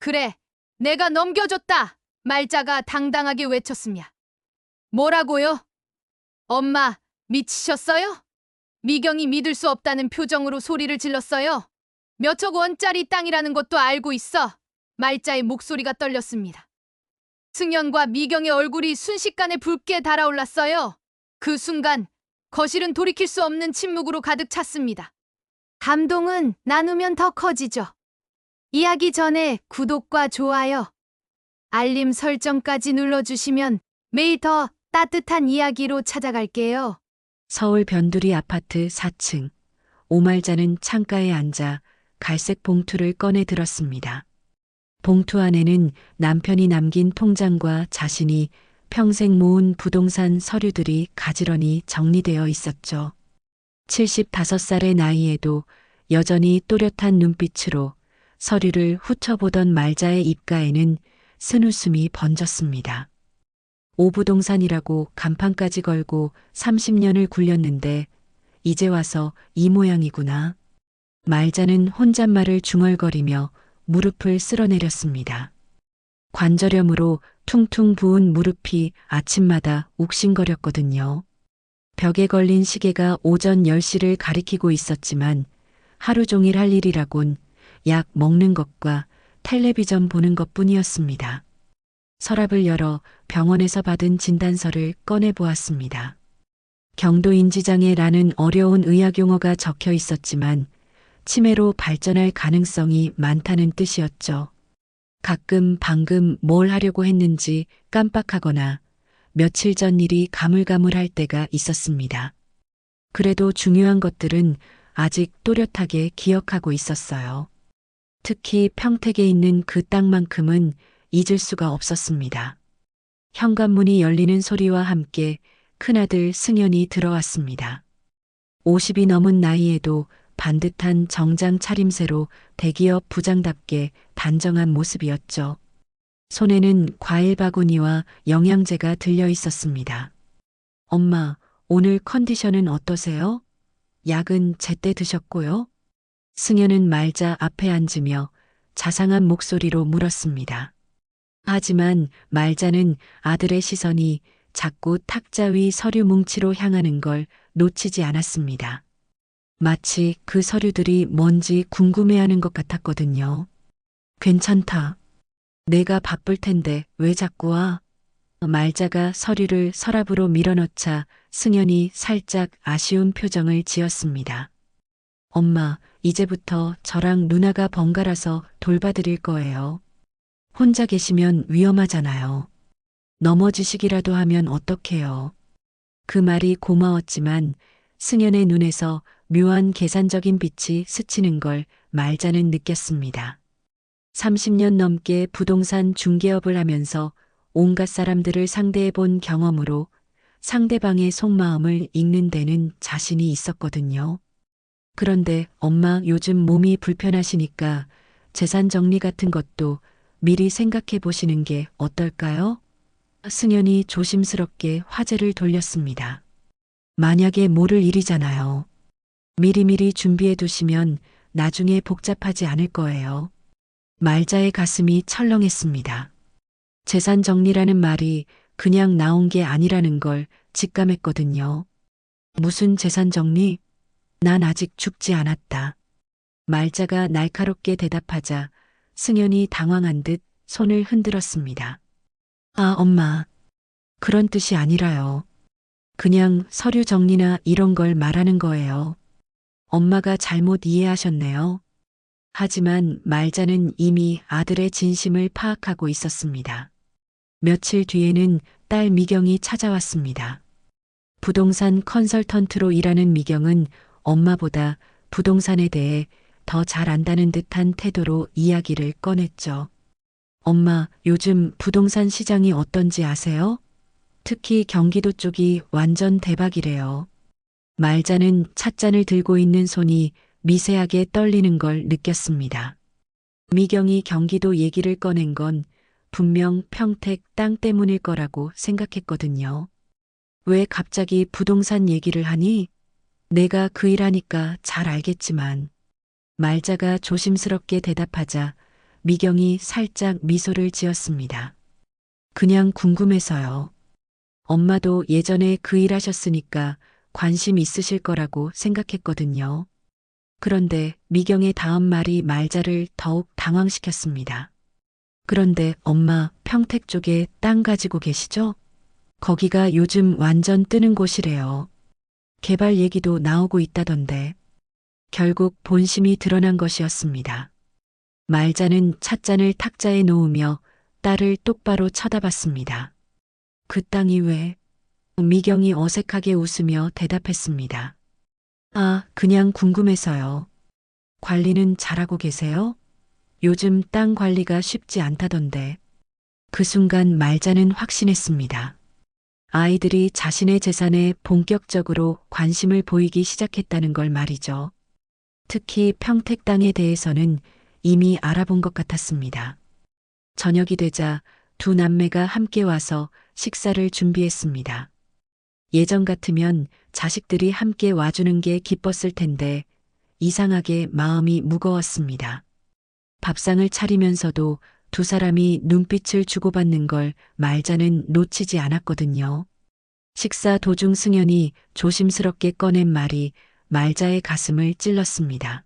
그래, 내가 넘겨줬다. 말자가 당당하게 외쳤습니다. 뭐라고요? 엄마, 미치셨어요? 미경이 믿을 수 없다는 표정으로 소리를 질렀어요. 몇억 원짜리 땅이라는 것도 알고 있어. 말자의 목소리가 떨렸습니다. 승연과 미경의 얼굴이 순식간에 붉게 달아올랐어요. 그 순간 거실은 돌이킬 수 없는 침묵으로 가득 찼습니다. 감동은 나누면 더 커지죠. 이야기 전에 구독과 좋아요, 알림 설정까지 눌러주시면 매일 더 따뜻한 이야기로 찾아갈게요. 서울 변두리 아파트 4층. 오말자는 창가에 앉아 갈색 봉투를 꺼내 들었습니다. 봉투 안에는 남편이 남긴 통장과 자신이 평생 모은 부동산 서류들이 가지런히 정리되어 있었죠. 75살의 나이에도 여전히 또렷한 눈빛으로 서류를 훑어보던 말자의 입가에는 쓴웃음이 번졌습니다. 오부동산이라고 간판까지 걸고 30년을 굴렸는데 이제 와서 이 모양이구나. 말자는 혼잣말을 중얼거리며 무릎을 쓸어내렸습니다. 관절염으로 퉁퉁 부은 무릎이 아침마다 욱신거렸거든요. 벽에 걸린 시계가 오전 10시를 가리키고 있었지만 하루 종일 할 일이라곤 약 먹는 것과 텔레비전 보는 것뿐이었습니다. 서랍을 열어 병원에서 받은 진단서를 꺼내 보았습니다. 경도인지장애라는 어려운 의학용어가 적혀 있었지만 치매로 발전할 가능성이 많다는 뜻이었죠. 가끔 방금 뭘 하려고 했는지 깜빡하거나 며칠 전 일이 가물가물할 때가 있었습니다. 그래도 중요한 것들은 아직 또렷하게 기억하고 있었어요. 특히 평택에 있는 그 땅만큼은 잊을 수가 없었습니다. 현관문이 열리는 소리와 함께 큰아들 승연이 들어왔습니다. 50이 넘은 나이에도 반듯한 정장 차림새로 대기업 부장답게 단정한 모습이었죠. 손에는 과일 바구니와 영양제가 들려 있었습니다. 엄마, 오늘 컨디션은 어떠세요? 약은 제때 드셨고요? 승연은 말자 앞에 앉으며 자상한 목소리로 물었습니다. 하지만 말자는 아들의 시선이 자꾸 탁자 위 서류 뭉치로 향하는 걸 놓치지 않았습니다. 마치 그 서류들이 뭔지 궁금해하는 것 같았거든요. 괜찮다. 내가 바쁠 텐데 왜 자꾸 와? 말자가 서류를 서랍으로 밀어넣자 승연이 살짝 아쉬운 표정을 지었습니다. 엄마, 이제부터 저랑 누나가 번갈아서 돌봐드릴 거예요. 혼자 계시면 위험하잖아요. 넘어지시기라도 하면 어떡해요. 그 말이 고마웠지만 승연의 눈에서 묘한 계산적인 빛이 스치는 걸 말자는 느꼈습니다. 30년 넘게 부동산 중개업을 하면서 온갖 사람들을 상대해 본 경험으로 상대방의 속마음을 읽는 데는 자신이 있었거든요. 그런데 엄마 요즘 몸이 불편하시니까 재산 정리 같은 것도 미리 생각해 보시는 게 어떨까요? 승연이 조심스럽게 화제를 돌렸습니다. 만약에 모를 일이잖아요. 미리미리 준비해 두시면 나중에 복잡하지 않을 거예요. 말자의 가슴이 철렁했습니다. 재산 정리라는 말이 그냥 나온 게 아니라는 걸 직감했거든요. 무슨 재산 정리? 난 아직 죽지 않았다. 말자가 날카롭게 대답하자 승연이 당황한 듯 손을 흔들었습니다. 아, 엄마. 그런 뜻이 아니라요. 그냥 서류 정리나 이런 걸 말하는 거예요. 엄마가 잘못 이해하셨네요. 하지만 말자는 이미 아들의 진심을 파악하고 있었습니다. 며칠 뒤에는 딸 미경이 찾아왔습니다. 부동산 컨설턴트로 일하는 미경은 엄마보다 부동산에 대해 더 잘 안다는 듯한 태도로 이야기를 꺼냈죠. 엄마, 요즘 부동산 시장이 어떤지 아세요? 특히 경기도 쪽이 완전 대박이래요. 말자는 찻잔을 들고 있는 손이 미세하게 떨리는 걸 느꼈습니다. 미경이 경기도 얘기를 꺼낸 건 분명 평택 땅 때문일 거라고 생각했거든요. 왜 갑자기 부동산 얘기를 하니? 내가 그 일 하니까 잘 알겠지만. 말자가 조심스럽게 대답하자 미경이 살짝 미소를 지었습니다. 그냥 궁금해서요. 엄마도 예전에 그 일 하셨으니까 관심 있으실 거라고 생각했거든요. 그런데 미경의 다음 말이 말자를 더욱 당황시켰습니다. 그런데 엄마 평택 쪽에 땅 가지고 계시죠? 거기가 요즘 완전 뜨는 곳이래요. 개발 얘기도 나오고 있다던데. 결국 본심이 드러난 것이었습니다. 말자는 찻잔을 탁자에 놓으며 딸을 똑바로 쳐다봤습니다. 그 땅이 왜? 미경이 어색하게 웃으며 대답했습니다. 아, 그냥 궁금해서요. 관리는 잘하고 계세요? 요즘 땅 관리가 쉽지 않다던데. 그 순간 말자는 확신했습니다. 아이들이 자신의 재산에 본격적으로 관심을 보이기 시작했다는 걸 말이죠. 특히 평택 땅에 대해서는 이미 알아본 것 같았습니다. 저녁이 되자 두 남매가 함께 와서 식사를 준비했습니다. 예전 같으면 자식들이 함께 와주는 게 기뻤을 텐데 이상하게 마음이 무거웠습니다. 밥상을 차리면서도 두 사람이 눈빛을 주고받는 걸 말자는 놓치지 않았거든요. 식사 도중 승연이 조심스럽게 꺼낸 말이 말자의 가슴을 찔렀습니다.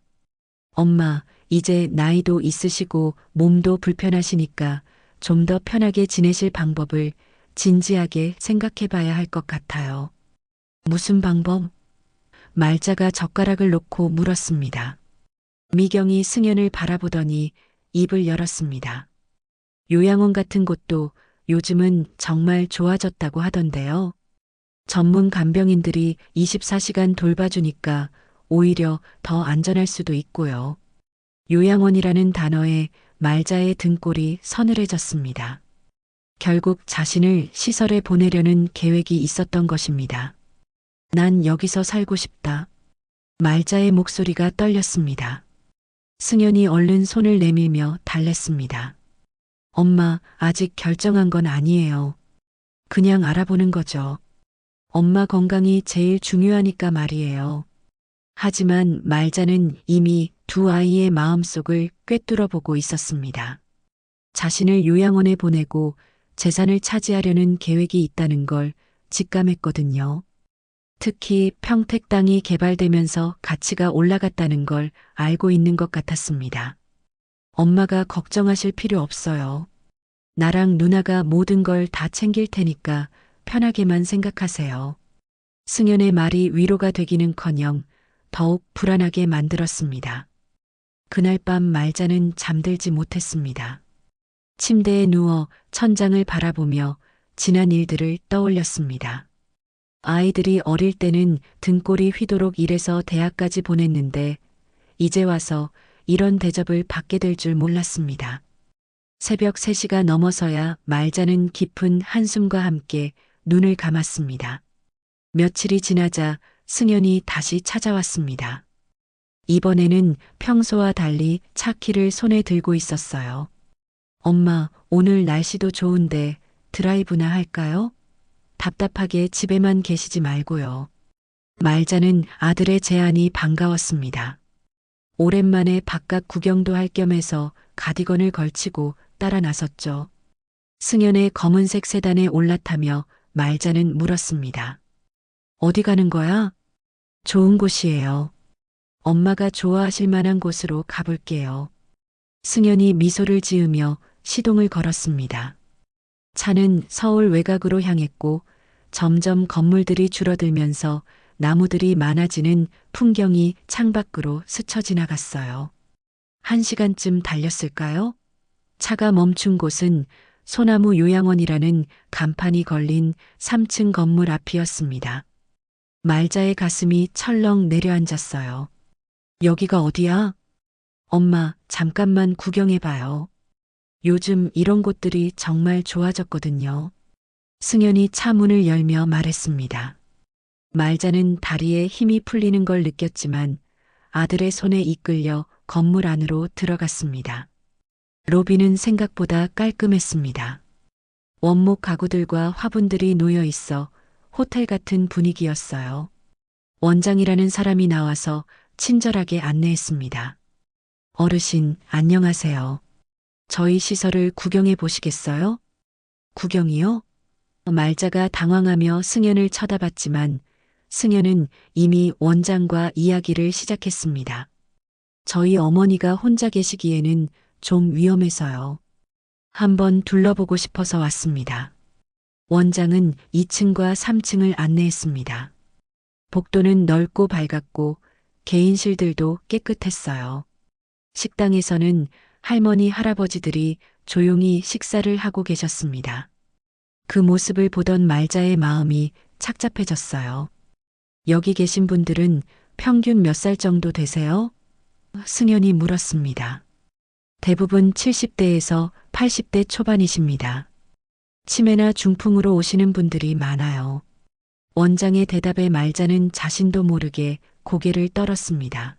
엄마, 이제 나이도 있으시고 몸도 불편하시니까 좀 더 편하게 지내실 방법을 진지하게 생각해 봐야 할 것 같아요. 무슨 방법? 말자가 젓가락을 놓고 물었습니다. 미경이 승연을 바라보더니 입을 열었습니다. 요양원 같은 곳도 요즘은 정말 좋아졌다고 하던데요. 전문 간병인들이 24시간 돌봐주니까 오히려 더 안전할 수도 있고요. 요양원이라는 단어에 말자의 등골이 서늘해졌습니다. 결국 자신을 시설에 보내려는 계획이 있었던 것입니다. 난 여기서 살고 싶다. 말자의 목소리가 떨렸습니다. 승연이 얼른 손을 내밀며 달랬습니다. 엄마, 아직 결정한 건 아니에요. 그냥 알아보는 거죠. 엄마 건강이 제일 중요하니까 말이에요. 하지만 말자는 이미 두 아이의 마음속을 꿰뚫어 보고 있었습니다. 자신을 요양원에 보내고 재산을 차지하려는 계획이 있다는 걸 직감했거든요. 특히 평택 땅이 개발되면서 가치가 올라갔다는 걸 알고 있는 것 같았습니다. 엄마가 걱정하실 필요 없어요. 나랑 누나가 모든 걸 다 챙길 테니까 편하게만 생각하세요. 승연의 말이 위로가 되기는커녕 더욱 불안하게 만들었습니다. 그날 밤 말자는 잠들지 못했습니다. 침대에 누워 천장을 바라보며 지난 일들을 떠올렸습니다. 아이들이 어릴 때는 등골이 휘도록 일해서 대학까지 보냈는데 이제 와서 이런 대접을 받게 될 줄 몰랐습니다. 새벽 3시가 넘어서야 말자는 깊은 한숨과 함께 눈을 감았습니다. 며칠이 지나자 승연이 다시 찾아왔습니다. 이번에는 평소와 달리 차키를 손에 들고 있었어요. 엄마, 오늘 날씨도 좋은데 드라이브나 할까요? 답답하게 집에만 계시지 말고요. 말자는 아들의 제안이 반가웠습니다. 오랜만에 바깥 구경도 할 겸해서 가디건을 걸치고 따라 나섰죠. 승연의 검은색 세단에 올라타며 말자는 물었습니다. 어디 가는 거야? 좋은 곳이에요. 엄마가 좋아하실 만한 곳으로 가볼게요. 승연이 미소를 지으며 시동을 걸었습니다. 차는 서울 외곽으로 향했고 점점 건물들이 줄어들면서 나무들이 많아지는 풍경이 창밖으로 스쳐 지나갔어요. 1시간쯤 달렸을까요? 차가 멈춘 곳은 소나무 요양원이라는 간판이 걸린 3층 건물 앞이었습니다. 말자의 가슴이 철렁 내려앉았어요. 여기가 어디야? 엄마, 잠깐만 구경해봐요. 요즘 이런 곳들이 정말 좋아졌거든요. 승연이 차 문을 열며 말했습니다. 말자는 다리에 힘이 풀리는 걸 느꼈지만 아들의 손에 이끌려 건물 안으로 들어갔습니다. 로비는 생각보다 깔끔했습니다. 원목 가구들과 화분들이 놓여 있어 호텔 같은 분위기였어요. 원장이라는 사람이 나와서 친절하게 안내했습니다. 어르신, 안녕하세요. 저희 시설을 구경해 보시겠어요? 구경이요? 말자가 당황하며 승연을 쳐다봤지만 승연은 이미 원장과 이야기를 시작했습니다. 저희 어머니가 혼자 계시기에는 좀 위험해서요. 한번 둘러보고 싶어서 왔습니다. 원장은 2층과 3층을 안내했습니다. 복도는 넓고 밝았고 개인실들도 깨끗했어요. 식당에서는 할머니, 할아버지들이 조용히 식사를 하고 계셨습니다. 그 모습을 보던 말자의 마음이 착잡해졌어요. 여기 계신 분들은 평균 몇 살 정도 되세요? 승연이 물었습니다. 대부분 70대에서 80대 초반이십니다. 치매나 중풍으로 오시는 분들이 많아요. 원장의 대답에 말자는 자신도 모르게 고개를 떨었습니다.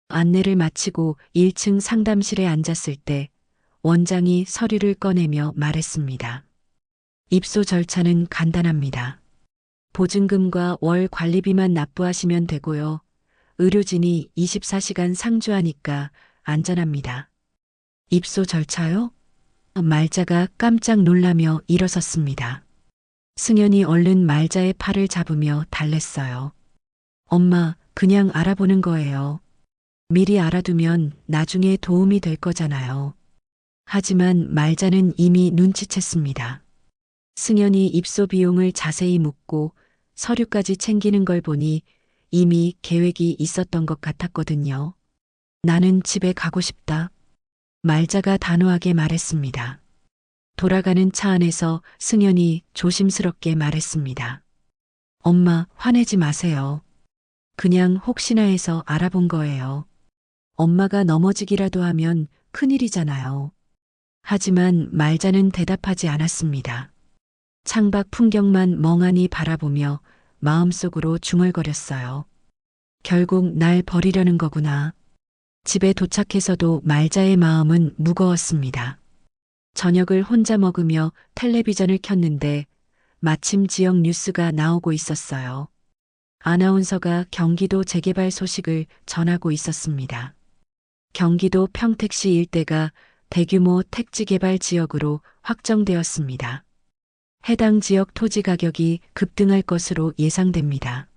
안내를 마치고 1층 상담실에 앉았을 때 원장이 서류를 꺼내며 말했습니다. 입소 절차는 간단합니다. 보증금과 월 관리비만 납부하시면 되고요. 의료진이 24시간 상주하니까 안전합니다. 입소 절차요? 말자가 깜짝 놀라며 일어섰습니다. 승연이 얼른 말자의 팔을 잡으며 달랬어요. 엄마, 그냥 알아보는 거예요. 미리 알아두면 나중에 도움이 될 거잖아요. 하지만 말자는 이미 눈치챘습니다. 승연이 입소 비용을 자세히 묻고 서류까지 챙기는 걸 보니 이미 계획이 있었던 것 같았거든요. 나는 집에 가고 싶다. 말자가 단호하게 말했습니다. 돌아가는 차 안에서 승연이 조심스럽게 말했습니다. 엄마, 화내지 마세요. 그냥 혹시나 해서 알아본 거예요. 엄마가 넘어지기라도 하면 큰일이잖아요. 하지만 말자는 대답하지 않았습니다. 창밖 풍경만 멍하니 바라보며 마음속으로 중얼거렸어요. 결국 날 버리려는 거구나. 집에 도착해서도 말자의 마음은 무거웠습니다. 저녁을 혼자 먹으며 텔레비전을 켰는데 마침 지역 뉴스가 나오고 있었어요. 아나운서가 경기도 재개발 소식을 전하고 있었습니다. 경기도 평택시 일대가 대규모 택지 개발 지역으로 확정되었습니다. 해당 지역 토지 가격이 급등할 것으로 예상됩니다.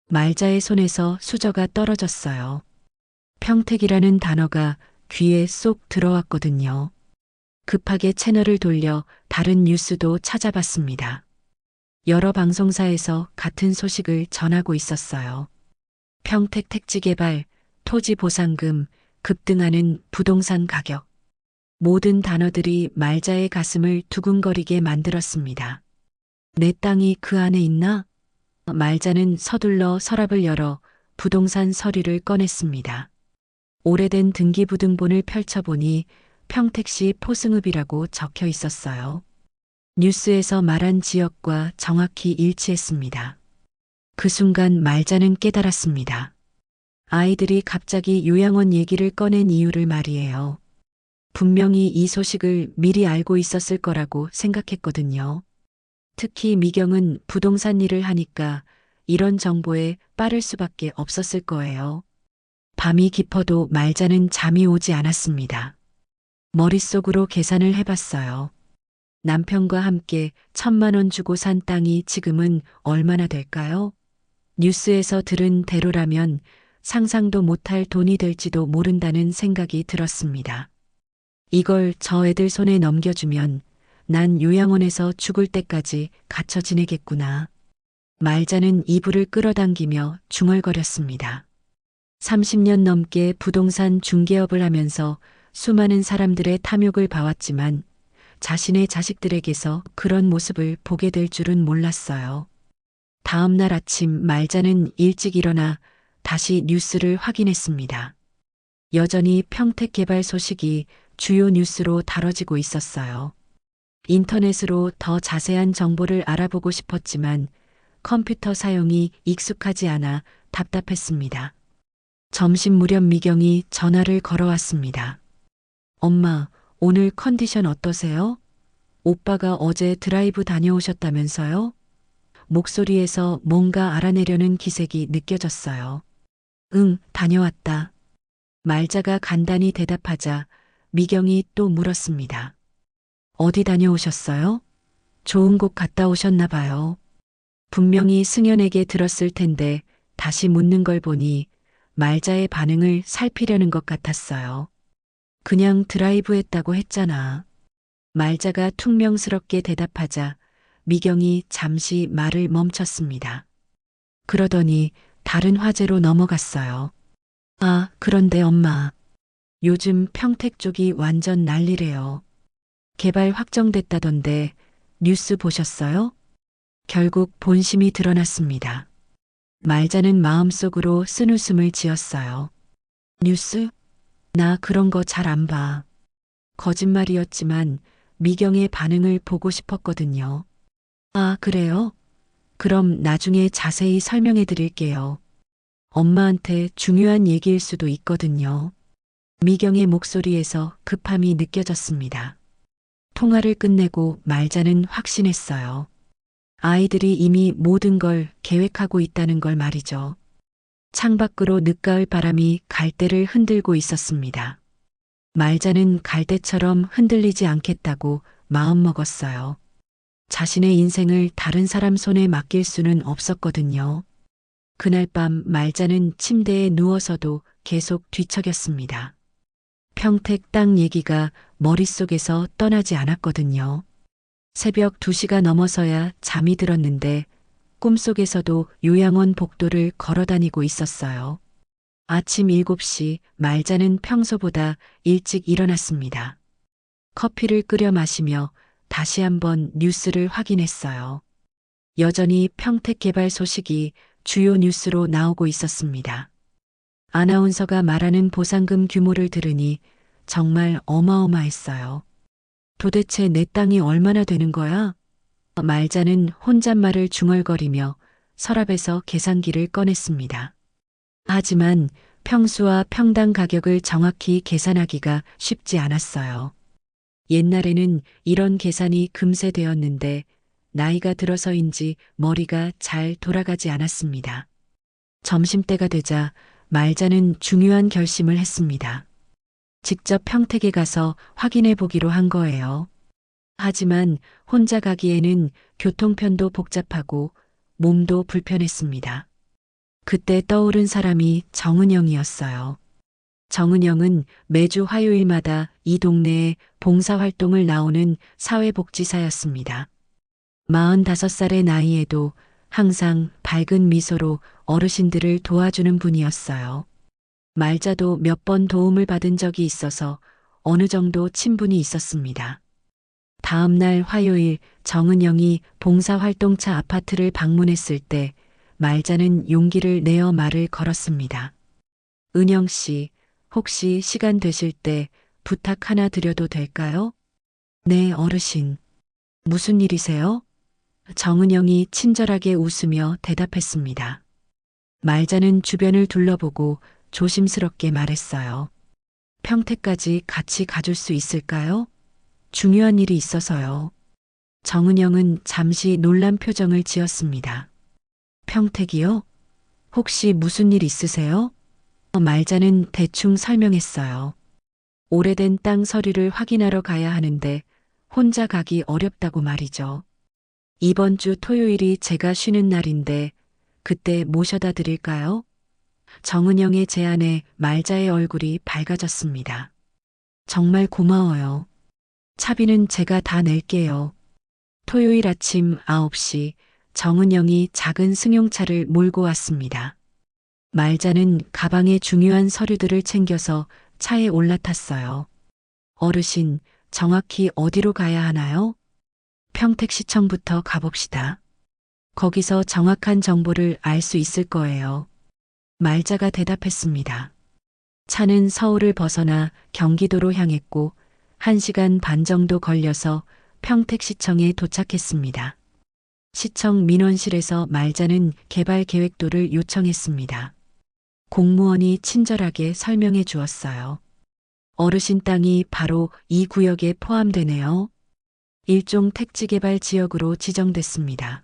말자의 손에서 수저가 떨어졌어요. 평택이라는 단어가 귀에 쏙 들어왔거든요. 급하게 채널을 돌려 다른 뉴스도 찾아봤습니다. 여러 방송사에서 같은 소식을 전하고 있었어요. 평택 택지 개발, 토지 보상금, 급등하는 부동산 가격. 모든 단어들이 말자의 가슴을 두근거리게 만들었습니다. 내 땅이 그 안에 있나? 말자는 서둘러 서랍을 열어 부동산 서류를 꺼냈습니다. 오래된 등기부등본을 펼쳐보니 평택시 포승읍이라고 적혀 있었어요. 뉴스에서 말한 지역과 정확히 일치했습니다. 그 순간 말자는 깨달았습니다. 아이들이 갑자기 요양원 얘기를 꺼낸 이유를 말이에요. 분명히 이 소식을 미리 알고 있었을 거라고 생각했거든요. 특히 미경은 부동산 일을 하니까 이런 정보에 빠를 수밖에 없었을 거예요. 밤이 깊어도 말자는 잠이 오지 않았습니다. 머릿속으로 계산을 해봤어요. 남편과 함께 1,000만 원 주고 산 땅이 지금은 얼마나 될까요? 뉴스에서 들은 대로라면 상상도 못할 돈이 될지도 모른다는 생각이 들었습니다. 이걸 저 애들 손에 넘겨주면 난 요양원에서 죽을 때까지 갇혀 지내겠구나. 말자는 이불을 끌어당기며 중얼거렸습니다. 30년 넘게 부동산 중개업을 하면서 수많은 사람들의 탐욕을 봐왔지만 자신의 자식들에게서 그런 모습을 보게 될 줄은 몰랐어요. 다음 날 아침 말자는 일찍 일어나 다시 뉴스를 확인했습니다. 여전히 평택 개발 소식이 주요 뉴스로 다뤄지고 있었어요. 인터넷으로 더 자세한 정보를 알아보고 싶었지만 컴퓨터 사용이 익숙하지 않아 답답했습니다. 점심 무렵 미경이 전화를 걸어왔습니다. 엄마, 오늘 컨디션 어떠세요? 오빠가 어제 드라이브 다녀오셨다면서요? 목소리에서 뭔가 알아내려는 기색이 느껴졌어요. 응, 다녀왔다. 말자가 간단히 대답하자 미경이 또 물었습니다. 어디 다녀오셨어요? 좋은 곳 갔다 오셨나 봐요. 분명히 승연에게 들었을 텐데 다시 묻는 걸 보니 말자의 반응을 살피려는 것 같았어요. 그냥 드라이브 했다고 했잖아. 말자가 퉁명스럽게 대답하자 미경이 잠시 말을 멈췄습니다. 그러더니 다른 화제로 넘어갔어요. 아, 그런데 엄마. 요즘 평택 쪽이 완전 난리래요. 개발 확정됐다던데 뉴스 보셨어요? 결국 본심이 드러났습니다. 말자는 마음속으로 쓴웃음을 지었어요. 뉴스? 나 그런 거 잘 안 봐. 거짓말이었지만 미경의 반응을 보고 싶었거든요. 아, 그래요? 그럼 나중에 자세히 설명해 드릴게요. 엄마한테 중요한 얘기일 수도 있거든요. 미경의 목소리에서 급함이 느껴졌습니다. 통화를 끝내고 말자는 확신했어요. 아이들이 이미 모든 걸 계획하고 있다는 걸 말이죠. 창밖으로 늦가을 바람이 갈대를 흔들고 있었습니다. 말자는 갈대처럼 흔들리지 않겠다고 마음먹었어요. 자신의 인생을 다른 사람 손에 맡길 수는 없었거든요. 그날 밤 말자는 침대에 누워서도 계속 뒤척였습니다. 평택 땅 얘기가 머릿속에서 떠나지 않았거든요. 새벽 2시가 넘어서야 잠이 들었는데 꿈속에서도 요양원 복도를 걸어다니고 있었어요. 아침 7시 말자는 평소보다 일찍 일어났습니다. 커피를 끓여 마시며 다시 한번 뉴스를 확인했어요. 여전히 평택 개발 소식이 주요 뉴스로 나오고 있었습니다. 아나운서가 말하는 보상금 규모를 들으니 정말 어마어마했어요. 도대체 내 땅이 얼마나 되는 거야? 말자는 혼잣말을 중얼거리며 서랍에서 계산기를 꺼냈습니다. 하지만 평수와 평당 가격을 정확히 계산하기가 쉽지 않았어요. 옛날에는 이런 계산이 금세 되었는데 나이가 들어서인지 머리가 잘 돌아가지 않았습니다. 점심때가 되자 말자는 중요한 결심을 했습니다. 직접 평택에 가서 확인해 보기로 한 거예요. 하지만 혼자 가기에는 교통편도 복잡하고 몸도 불편했습니다. 그때 떠오른 사람이 정은영이었어요. 정은영은 매주 화요일마다 이 동네에 봉사활동을 나오는 사회복지사였습니다. 45살의 나이에도 항상 밝은 미소로 어르신들을 도와주는 분이었어요. 말자도 몇 번 도움을 받은 적이 있어서 어느 정도 친분이 있었습니다. 다음 날 화요일 정은영이 봉사활동차 아파트를 방문했을 때 말자는 용기를 내어 말을 걸었습니다. 은영 씨, 혹시 시간 되실 때 부탁 하나 드려도 될까요? 네, 어르신. 무슨 일이세요? 정은영이 친절하게 웃으며 대답했습니다. 말자는 주변을 둘러보고 조심스럽게 말했어요. 평택까지 같이 가줄 수 있을까요? 중요한 일이 있어서요. 정은영은 잠시 놀란 표정을 지었습니다. 평택이요? 혹시 무슨 일 있으세요? 말자는 대충 설명했어요. 오래된 땅 서류를 확인하러 가야 하는데 혼자 가기 어렵다고 말이죠. 이번 주 토요일이 제가 쉬는 날인데 그때 모셔다 드릴까요? 정은영의 제안에 말자의 얼굴이 밝아졌습니다. 정말 고마워요. 차비는 제가 다 낼게요. 토요일 아침 9시 정은영이 작은 승용차를 몰고 왔습니다. 말자는 가방에 중요한 서류들을 챙겨서 차에 올라탔어요. 어르신, 정확히 어디로 가야 하나요? 평택시청부터 가봅시다. 거기서 정확한 정보를 알 수 있을 거예요. 말자가 대답했습니다. 차는 서울을 벗어나 경기도로 향했고 1시간 반 정도 걸려서 평택시청에 도착했습니다. 시청 민원실에서 말자는 개발 계획도를 요청했습니다. 공무원이 친절하게 설명해 주었어요. 어르신 땅이 바로 이 구역에 포함되네요. 일종 택지개발 지역으로 지정됐습니다.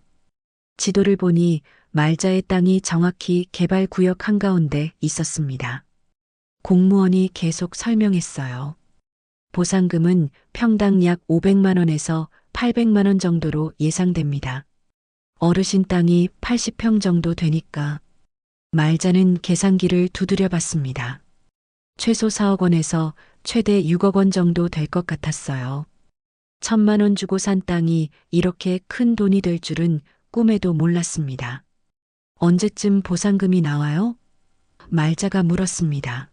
지도를 보니 말자의 땅이 정확히 개발 구역 한가운데 있었습니다. 공무원이 계속 설명했어요. 보상금은 평당 약 500만 원에서 800만 원 정도로 예상됩니다. 어르신 땅이 80평 정도 되니까 말자는 계산기를 두드려 봤습니다. 최소 4억 원에서 최대 6억 원 정도 될 것 같았어요. 1,000만 원 주고 산 땅이 이렇게 큰 돈이 될 줄은 꿈에도 몰랐습니다. 언제쯤 보상금이 나와요? 말자가 물었습니다.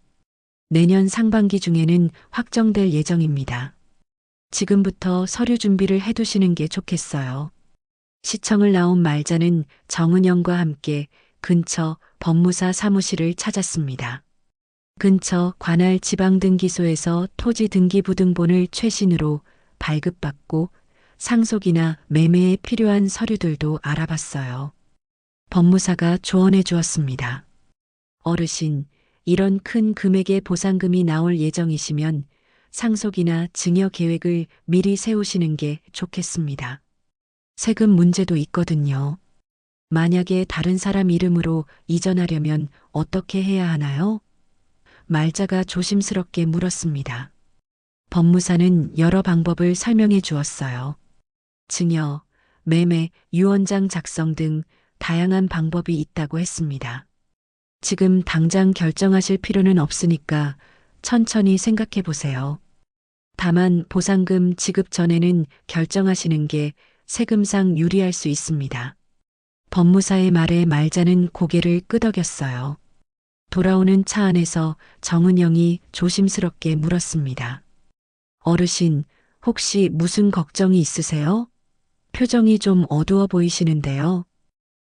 내년 상반기 중에는 확정될 예정입니다. 지금부터 서류 준비를 해두시는 게 좋겠어요. 시청을 나온 말자는 정은영과 함께 근처 법무사 사무실을 찾았습니다. 근처 관할 지방등기소에서 토지등기부등본을 최신으로 발급받고 상속이나 매매에 필요한 서류들도 알아봤어요. 법무사가 조언해 주었습니다. 어르신, 이런 큰 금액의 보상금이 나올 예정이시면 상속이나 증여 계획을 미리 세우시는 게 좋겠습니다. 세금 문제도 있거든요. 만약에 다른 사람 이름으로 이전하려면 어떻게 해야 하나요? 말자가 조심스럽게 물었습니다. 법무사는 여러 방법을 설명해 주었어요. 증여, 매매, 유언장 작성 등 다양한 방법이 있다고 했습니다. 지금 당장 결정하실 필요는 없으니까 천천히 생각해 보세요. 다만 보상금 지급 전에는 결정하시는 게 세금상 유리할 수 있습니다. 법무사의 말에 말자는 고개를 끄덕였어요. 돌아오는 차 안에서 정은영이 조심스럽게 물었습니다. 어르신, 혹시 무슨 걱정이 있으세요? 표정이 좀 어두워 보이시는데요.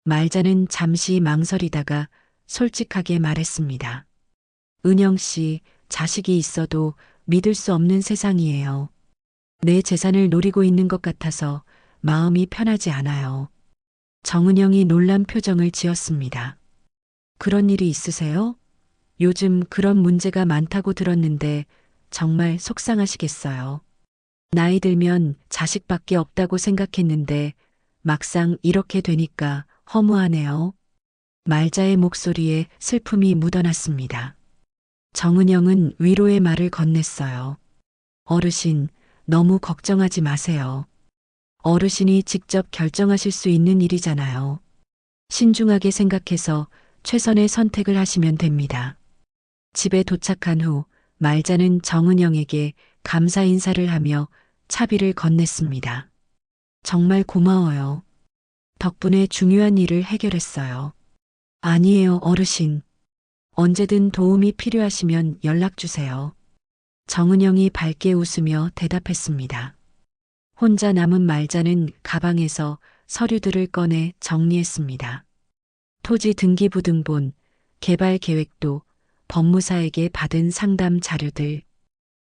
말자는 잠시 망설이다가 솔직하게 말했습니다. 은영 씨, 자식이 있어도 믿을 수 없는 세상이에요. 내 재산을 노리고 있는 것 같아서 마음이 편하지 않아요. 정은영이 놀란 표정을 지었습니다. 그런 일이 있으세요? 요즘 그런 문제가 많다고 들었는데 정말 속상하시겠어요. 나이 들면 자식밖에 없다고 생각했는데 막상 이렇게 되니까 허무하네요. 말자의 목소리에 슬픔이 묻어났습니다. 정은영은 위로의 말을 건넸어요. 어르신, 너무 걱정하지 마세요. 어르신이 직접 결정하실 수 있는 일이잖아요. 신중하게 생각해서 최선의 선택을 하시면 됩니다. 집에 도착한 후 말자는 정은영에게 감사 인사를 하며 차비를 건넸습니다. 정말 고마워요. 덕분에 중요한 일을 해결했어요. 아니에요, 어르신. 언제든 도움이 필요하시면 연락 주세요. 정은영이 밝게 웃으며 대답했습니다. 혼자 남은 말자는 가방에서 서류들을 꺼내 정리했습니다. 토지 등기부등본, 개발 계획도, 법무사에게 받은 상담 자료들,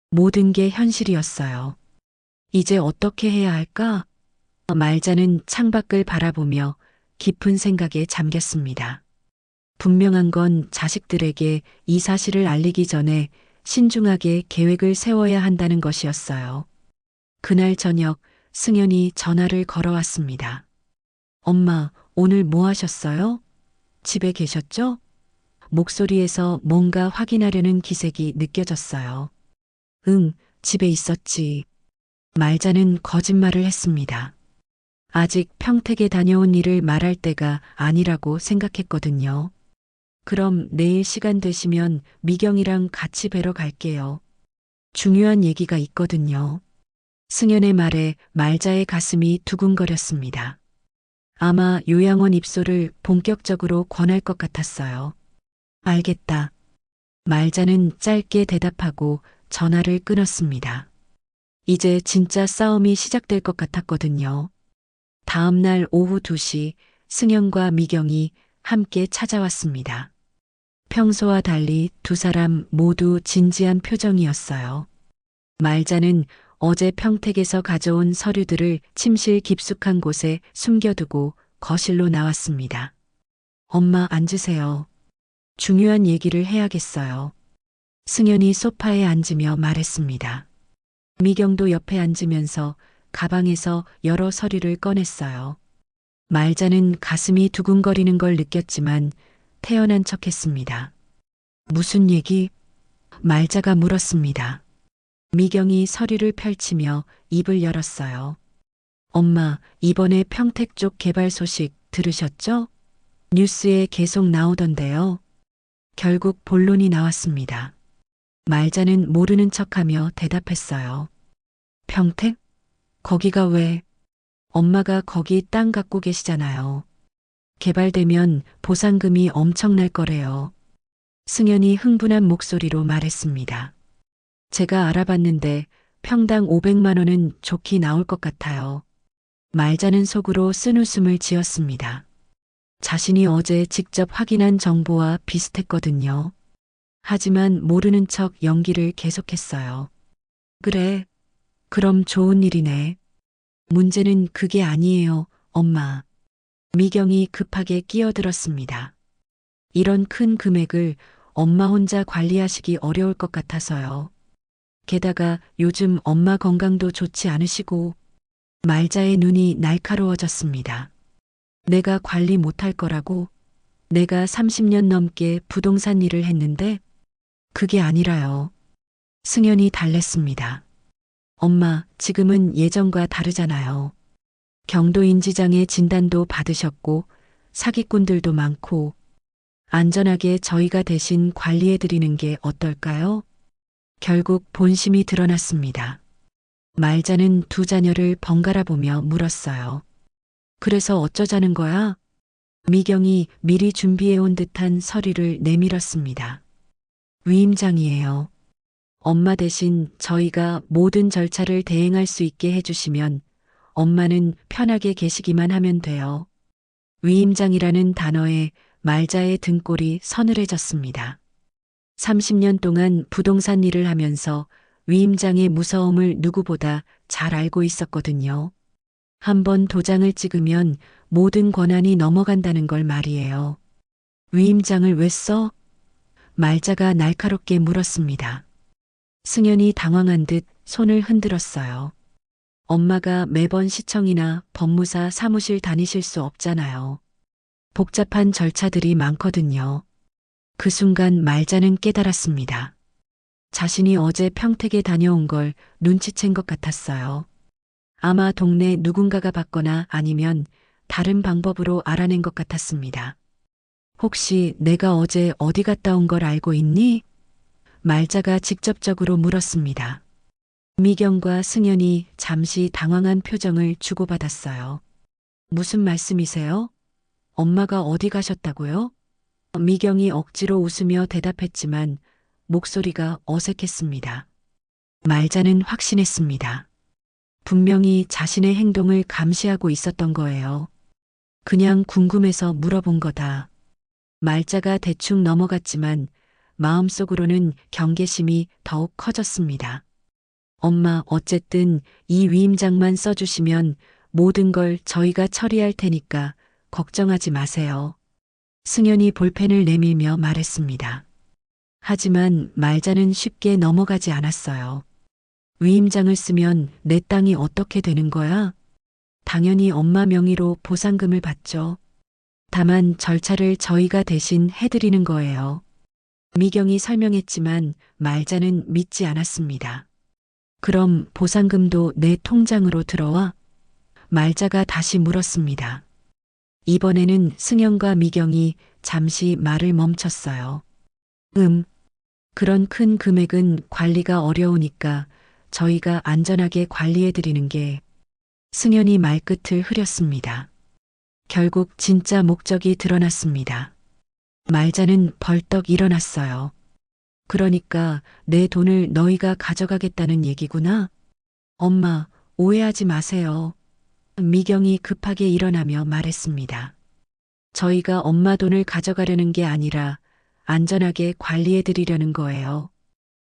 모든 게 현실이었어요. 이제 어떻게 해야 할까? 말자는 창밖을 바라보며 깊은 생각에 잠겼습니다. 분명한 건 자식들에게 이 사실을 알리기 전에 신중하게 계획을 세워야 한다는 것이었어요. 그날 저녁 승연이 전화를 걸어왔습니다. 엄마, 오늘 뭐 하셨어요? 집에 계셨죠? 목소리에서 뭔가 확인하려는 기색이 느껴졌어요. 응, 집에 있었지. 말자는 거짓말을 했습니다. 아직 평택에 다녀온 일을 말할 때가 아니라고 생각했거든요. 그럼 내일 시간 되시면 미경이랑 같이 뵈러 갈게요. 중요한 얘기가 있거든요. 승연의 말에 말자의 가슴이 두근거렸습니다. 아마 요양원 입소를 본격적으로 권할 것 같았어요. 알겠다. 말자는 짧게 대답하고 전화를 끊었습니다. 이제 진짜 싸움이 시작될 것 같았거든요. 다음 날 오후 2시 승연과 미경이 함께 찾아왔습니다. 평소와 달리 두 사람 모두 진지한 표정이었어요. 말자는 어제 평택에서 가져온 서류들을 침실 깊숙한 곳에 숨겨두고 거실로 나왔습니다. 엄마 앉으세요. 중요한 얘기를 해야겠어요. 승연이 소파에 앉으며 말했습니다. 미경도 옆에 앉으면서 가방에서 여러 서류를 꺼냈어요. 말자는 가슴이 두근거리는 걸 느꼈지만 태연한 척했습니다. 무슨 얘기? 말자가 물었습니다. 미경이 서류를 펼치며 입을 열었어요. 엄마, 이번에 평택 쪽 개발 소식 들으셨죠? 뉴스에 계속 나오던데요. 결국 본론이 나왔습니다. 말자는 모르는 척하며 대답했어요. 평택? 거기가 왜? 엄마가 거기 땅 갖고 계시잖아요. 개발되면 보상금이 엄청날 거래요. 승연이 흥분한 목소리로 말했습니다. 제가 알아봤는데 평당 500만 원은 좋게 나올 것 같아요. 말자는 속으로 쓴웃음을 지었습니다. 자신이 어제 직접 확인한 정보와 비슷했거든요. 하지만 모르는 척 연기를 계속했어요. 그래, 그럼 좋은 일이네. 문제는 그게 아니에요, 엄마. 미경이 급하게 끼어들었습니다. 이런 큰 금액을 엄마 혼자 관리하시기 어려울 것 같아서요. 게다가 요즘 엄마 건강도 좋지 않으시고 말자의 눈이 날카로워졌습니다. 내가 관리 못할 거라고? 내가 30년 넘게 부동산 일을 했는데 그게 아니라요. 승연이 달랬습니다. 엄마, 지금은 예전과 다르잖아요. 경도 인지장애 진단도 받으셨고 사기꾼들도 많고 안전하게 저희가 대신 관리해 드리는 게 어떨까요? 결국 본심이 드러났습니다. 말자는 두 자녀를 번갈아 보며 물었어요. 그래서 어쩌자는 거야? 미경이 미리 준비해 온 듯한 서류를 내밀었습니다. 위임장이에요. 엄마 대신 저희가 모든 절차를 대행할 수 있게 해주시면 엄마는 편하게 계시기만 하면 돼요. 위임장이라는 단어에 말자의 등골이 서늘해졌습니다. 30년 동안 부동산 일을 하면서 위임장의 무서움을 누구보다 잘 알고 있었거든요. 한번 도장을 찍으면 모든 권한이 넘어간다는 걸 말이에요. 위임장을 왜 써? 말자가 날카롭게 물었습니다. 승연이 당황한 듯 손을 흔들었어요. 엄마가 매번 시청이나 법무사 사무실 다니실 수 없잖아요. 복잡한 절차들이 많거든요. 그 순간 말자는 깨달았습니다. 자신이 어제 평택에 다녀온 걸 눈치챈 것 같았어요. 아마 동네 누군가가 봤거나 아니면 다른 방법으로 알아낸 것 같았습니다. 혹시 내가 어제 어디 갔다 온 걸 알고 있니? 말자가 직접적으로 물었습니다. 미경과 승연이 잠시 당황한 표정을 주고받았어요. 무슨 말씀이세요? 엄마가 어디 가셨다고요? 미경이 억지로 웃으며 대답했지만 목소리가 어색했습니다. 말자는 확신했습니다. 분명히 자신의 행동을 감시하고 있었던 거예요. 그냥 궁금해서 물어본 거다. 말자가 대충 넘어갔지만 마음속으로는 경계심이 더욱 커졌습니다. 엄마, 어쨌든 이 위임장만 써주시면 모든 걸 저희가 처리할 테니까 걱정하지 마세요. 승연이 볼펜을 내밀며 말했습니다. 하지만 말자는 쉽게 넘어가지 않았어요. 위임장을 쓰면 내 땅이 어떻게 되는 거야? 당연히 엄마 명의로 보상금을 받죠. 다만 절차를 저희가 대신 해드리는 거예요. 미경이 설명했지만 말자는 믿지 않았습니다. 그럼 보상금도 내 통장으로 들어와? 말자가 다시 물었습니다. 이번에는 승연과 미경이 잠시 말을 멈췄어요. 그런 큰 금액은 관리가 어려우니까 저희가 안전하게 관리해드리는 게. 승연이 말끝을 흐렸습니다. 결국 진짜 목적이 드러났습니다. 말자는 벌떡 일어났어요. 그러니까 내 돈을 너희가 가져가겠다는 얘기구나? 엄마, 오해하지 마세요. 미경이 급하게 일어나며 말했습니다. 저희가 엄마 돈을 가져가려는 게 아니라 안전하게 관리해드리려는 거예요.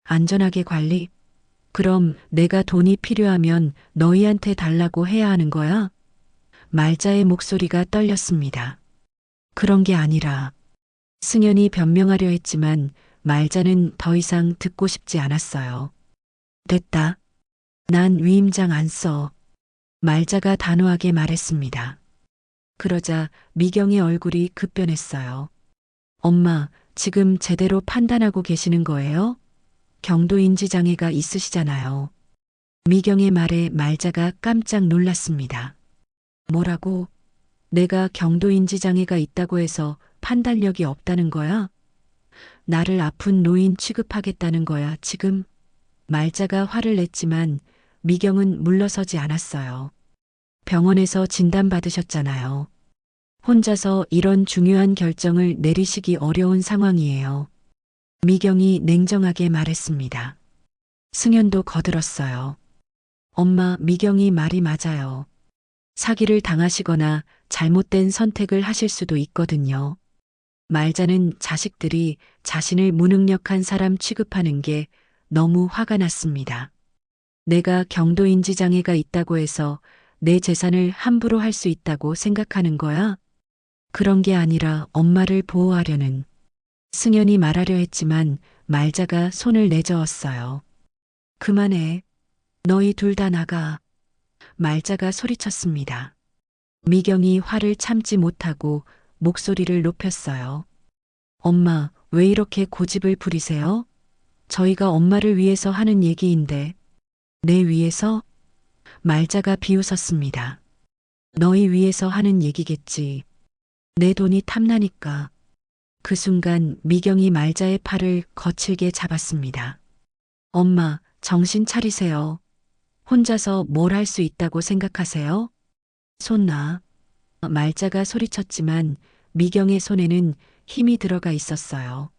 안전하게 관리? 그럼 내가 돈이 필요하면 너희한테 달라고 해야 하는 거야? 말자의 목소리가 떨렸습니다. 그런 게 아니라. 승연이 변명하려 했지만 말자는 더 이상 듣고 싶지 않았어요. 됐다. 난 위임장 안 써. 말자가 단호하게 말했습니다. 그러자 미경의 얼굴이 급변했어요. 엄마, 지금 제대로 판단하고 계시는 거예요? 경도인지 장애가 있으시잖아요. 미경의 말에 말자가 깜짝 놀랐습니다. 뭐라고? 내가 경도인지 장애가 있다고 해서 판단력이 없다는 거야? 나를 아픈 노인 취급하겠다는 거야, 지금? 말자가 화를 냈지만 미경은 물러서지 않았어요. 병원에서 진단받으셨잖아요. 혼자서 이런 중요한 결정을 내리시기 어려운 상황이에요. 미경이 냉정하게 말했습니다. 승연도 거들었어요. 엄마, 미경이 말이 맞아요. 사기를 당하시거나 잘못된 선택을 하실 수도 있거든요. 말자는 자식들이 자신을 무능력한 사람 취급하는 게 너무 화가 났습니다. 내가 경도인지 장애가 있다고 해서 내 재산을 함부로 할 수 있다고 생각하는 거야? 그런 게 아니라 엄마를 보호하려는. 승연이 말하려 했지만 말자가 손을 내저었어요. 그만해. 너희 둘 다 나가. 말자가 소리쳤습니다. 미경이 화를 참지 못하고 목소리를 높였어요. 엄마, 왜 이렇게 고집을 부리세요? 저희가 엄마를 위해서 하는 얘기인데. 내 위해서? 말자가 비웃었습니다. 너희 위해서 하는 얘기겠지. 내 돈이 탐나니까. 그 순간 미경이 말자의 팔을 거칠게 잡았습니다. 엄마, 정신 차리세요. 혼자서 뭘 할 수 있다고 생각하세요? 손 놔. 말자가 소리쳤지만 미경의 손에는 힘이 들어가 있었어요.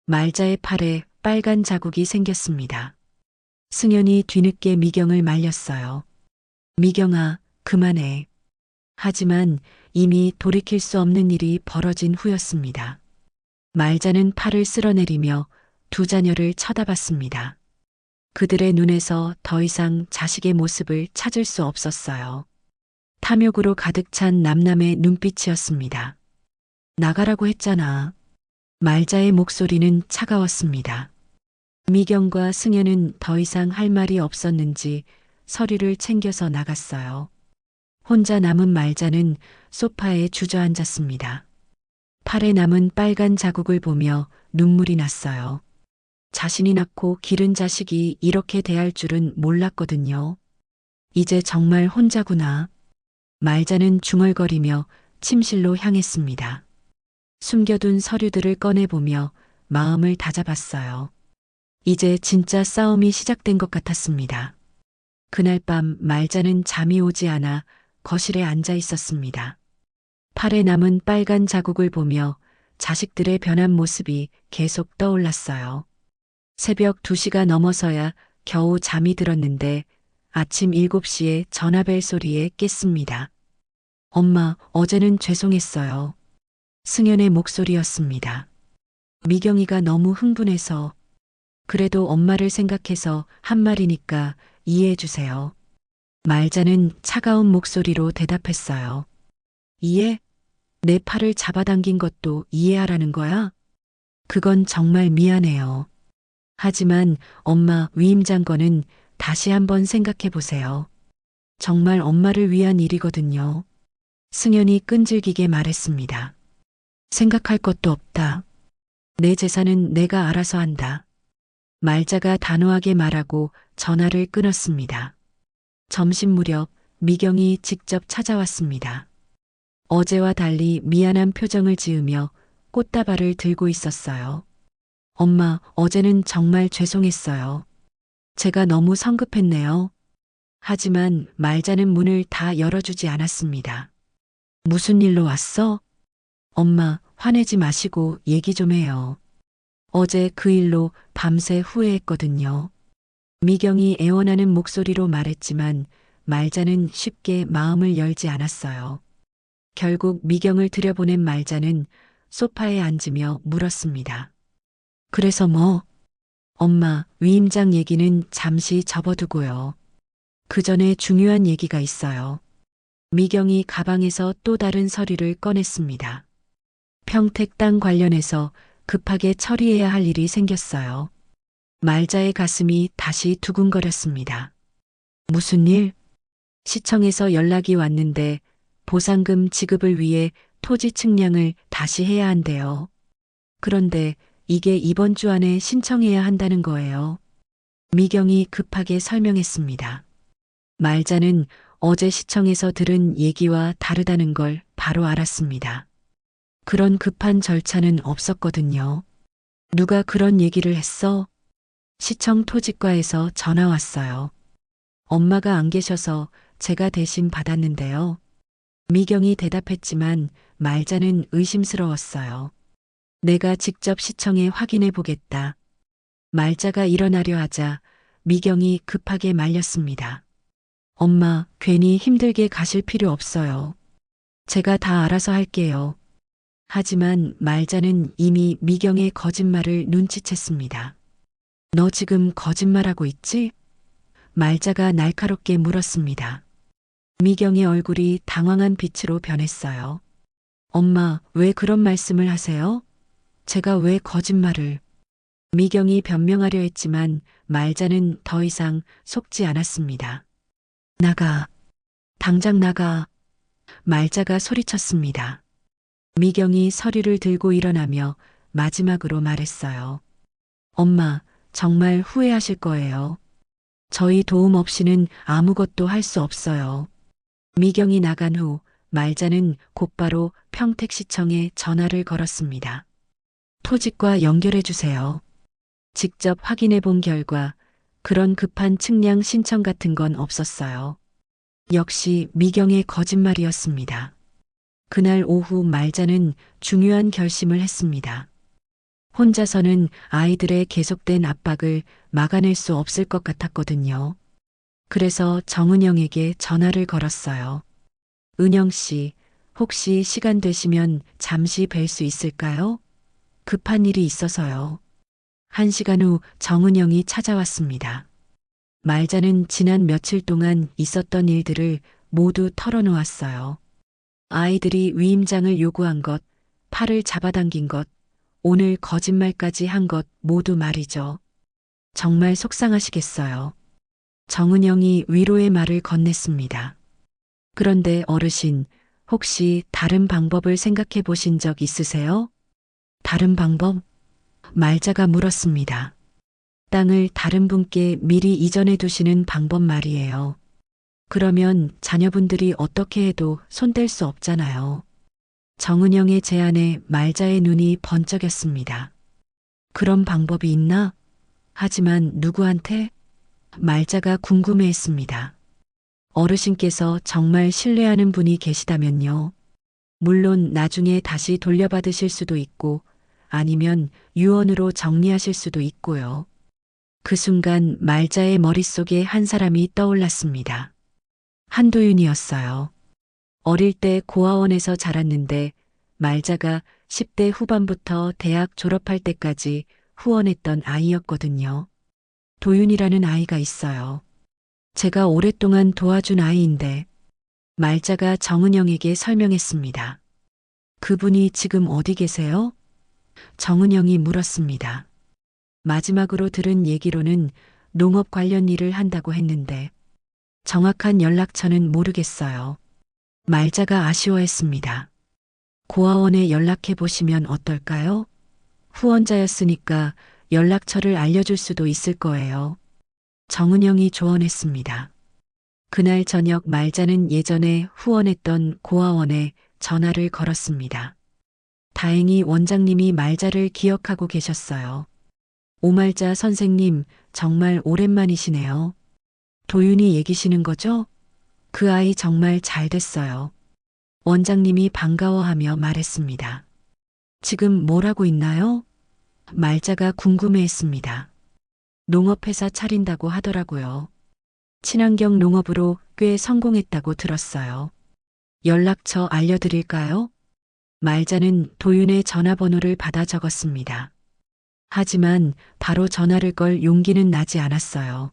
말자의 팔에 빨간 자국이 생겼습니다. 승연이 뒤늦게 미경을 말렸어요. 미경아, 그만해. 하지만 이미 돌이킬 수 없는 일이 벌어진 후였습니다. 말자는 팔을 쓸어내리며 두 자녀를 쳐다봤습니다. 그들의 눈에서 더 이상 자식의 모습을 찾을 수 없었어요. 탐욕으로 가득 찬 남남의 눈빛이었습니다. 나가라고 했잖아. 말자의 목소리는 차가웠습니다. 미경과 승연은 더 이상 할 말이 없었는지 서류를 챙겨서 나갔어요. 혼자 남은 말자는 소파에 주저앉았습니다. 팔에 남은 빨간 자국을 보며 눈물이 났어요. 자신이 낳고 기른 자식이 이렇게 대할 줄은 몰랐거든요. 이제 정말 혼자구나. 말자는 중얼거리며 침실로 향했습니다. 숨겨둔 서류들을 꺼내보며 마음을 다잡았어요. 이제 진짜 싸움이 시작된 것 같았습니다. 그날 밤 말자는 잠이 오지 않아 거실에 앉아 있었습니다. 팔에 남은 빨간 자국을 보며 자식들의 변한 모습이 계속 떠올랐어요. 새벽 2시가 넘어서야 겨우 잠이 들었는데 아침 7시에 전화벨 소리에 깼습니다. 엄마, 어제는 죄송했어요. 승연의 목소리였습니다. 미경이가 너무 흥분해서. 그래도 엄마를 생각해서 한 말이니까 이해해 주세요. 말자는 차가운 목소리로 대답했어요. 이해? 내 팔을 잡아당긴 것도 이해하라는 거야? 그건 정말 미안해요. 하지만 엄마, 위임장관은 다시 한번 생각해 보세요. 정말 엄마를 위한 일이거든요. 승연이 끈질기게 말했습니다. 생각할 것도 없다. 내 재산은 내가 알아서 한다. 말자가 단호하게 말하고 전화를 끊었습니다. 점심 무렵 미경이 직접 찾아왔습니다. 어제와 달리 미안한 표정을 지으며 꽃다발을 들고 있었어요. 엄마, 어제는 정말 죄송했어요. 제가 너무 성급했네요. 하지만 말자는 문을 다 열어주지 않았습니다. 무슨 일로 왔어? 엄마, 화내지 마시고 얘기 좀 해요. 어제 그 일로 밤새 후회했거든요. 미경이 애원하는 목소리로 말했지만 말자는 쉽게 마음을 열지 않았어요. 결국 미경을 들여보낸 말자는 소파에 앉으며 물었습니다. 그래서 뭐? 엄마, 위임장 얘기는 잠시 접어두고요. 그 전에 중요한 얘기가 있어요. 미경이 가방에서 또 다른 서류를 꺼냈습니다. 평택 땅 관련해서 급하게 처리해야 할 일이 생겼어요. 말자의 가슴이 다시 두근거렸습니다. 무슨 일? 시청에서 연락이 왔는데 보상금 지급을 위해 토지 측량을 다시 해야 한대요. 그런데 이게 이번 주 안에 신청해야 한다는 거예요. 미경이 급하게 설명했습니다. 말자는 어제 시청에서 들은 얘기와 다르다는 걸 바로 알았습니다. 그런 급한 절차는 없었거든요. 누가 그런 얘기를 했어? 시청 토지과에서 전화 왔어요. 엄마가 안 계셔서 제가 대신 받았는데요. 미경이 대답했지만 말자는 의심스러웠어요. 내가 직접 시청에 확인해 보겠다. 말자가 일어나려 하자 미경이 급하게 말렸습니다. 엄마, 괜히 힘들게 가실 필요 없어요. 제가 다 알아서 할게요. 하지만 말자는 이미 미경의 거짓말을 눈치챘습니다. 너 지금 거짓말하고 있지? 말자가 날카롭게 물었습니다. 미경의 얼굴이 당황한 빛으로 변했어요. 엄마, 왜 그런 말씀을 하세요? 제가 왜 거짓말을? 미경이 변명하려 했지만 말자는 더 이상 속지 않았습니다. 나가. 당장 나가. 말자가 소리쳤습니다. 미경이 서류를 들고 일어나며 마지막으로 말했어요. 엄마, 정말 후회하실 거예요. 저희 도움 없이는 아무것도 할 수 없어요. 미경이 나간 후 말자는 곧바로 평택시청에 전화를 걸었습니다. 토지과 연결해 주세요. 직접 확인해 본 결과 그런 급한 측량 신청 같은 건 없었어요. 역시 미경의 거짓말이었습니다. 그날 오후 말자는 중요한 결심을 했습니다. 혼자서는 아이들의 계속된 압박을 막아낼 수 없을 것 같았거든요. 그래서 정은영에게 전화를 걸었어요. 은영 씨, 혹시 시간 되시면 잠시 뵐 수 있을까요? 급한 일이 있어서요. 1시간 후 정은영이 찾아왔습니다. 말자는 지난 며칠 동안 있었던 일들을 모두 털어놓았어요. 아이들이 위임장을 요구한 것, 팔을 잡아당긴 것, 오늘 거짓말까지 한 것 모두 말이죠. 정말 속상하시겠어요. 정은영이 위로의 말을 건넸습니다. 그런데 어르신, 혹시 다른 방법을 생각해 보신 적 있으세요? 다른 방법? 말자가 물었습니다. 땅을 다른 분께 미리 이전해 두시는 방법 말이에요. 그러면 자녀분들이 어떻게 해도 손댈 수 없잖아요. 정은영의 제안에 말자의 눈이 번쩍였습니다. 그런 방법이 있나? 하지만 누구한테? 말자가 궁금해했습니다. 어르신께서 정말 신뢰하는 분이 계시다면요. 물론 나중에 다시 돌려받으실 수도 있고 아니면 유언으로 정리하실 수도 있고요. 그 순간 말자의 머릿속에 한 사람이 떠올랐습니다. 한도윤이었어요. 어릴 때 고아원에서 자랐는데 말자가 10대 후반부터 대학 졸업할 때까지 후원했던 아이였거든요. 도윤이라는 아이가 있어요. 제가 오랫동안 도와준 아이인데 말자가 정은영에게 설명했습니다. 그분이 지금 어디 계세요? 정은영이 물었습니다. 마지막으로 들은 얘기로는 농업 관련 일을 한다고 했는데 정확한 연락처는 모르겠어요. 말자가 아쉬워했습니다. 고아원에 연락해 보시면 어떨까요? 후원자였으니까 연락처를 알려줄 수도 있을 거예요. 정은영이 조언했습니다. 그날 저녁 말자는 예전에 후원했던 고아원에 전화를 걸었습니다. 다행히 원장님이 말자를 기억하고 계셨어요. 오말자 선생님, 정말 오랜만이시네요. 도윤이 얘기시는 거죠? 그 아이 정말 잘 됐어요. 원장님이 반가워하며 말했습니다. 지금 뭘 하고 있나요? 말자가 궁금해했습니다. 농업회사 차린다고 하더라고요. 친환경 농업으로 꽤 성공했다고 들었어요. 연락처 알려드릴까요? 말자는 도윤의 전화번호를 받아 적었습니다. 하지만 바로 전화를 걸 용기는 나지 않았어요.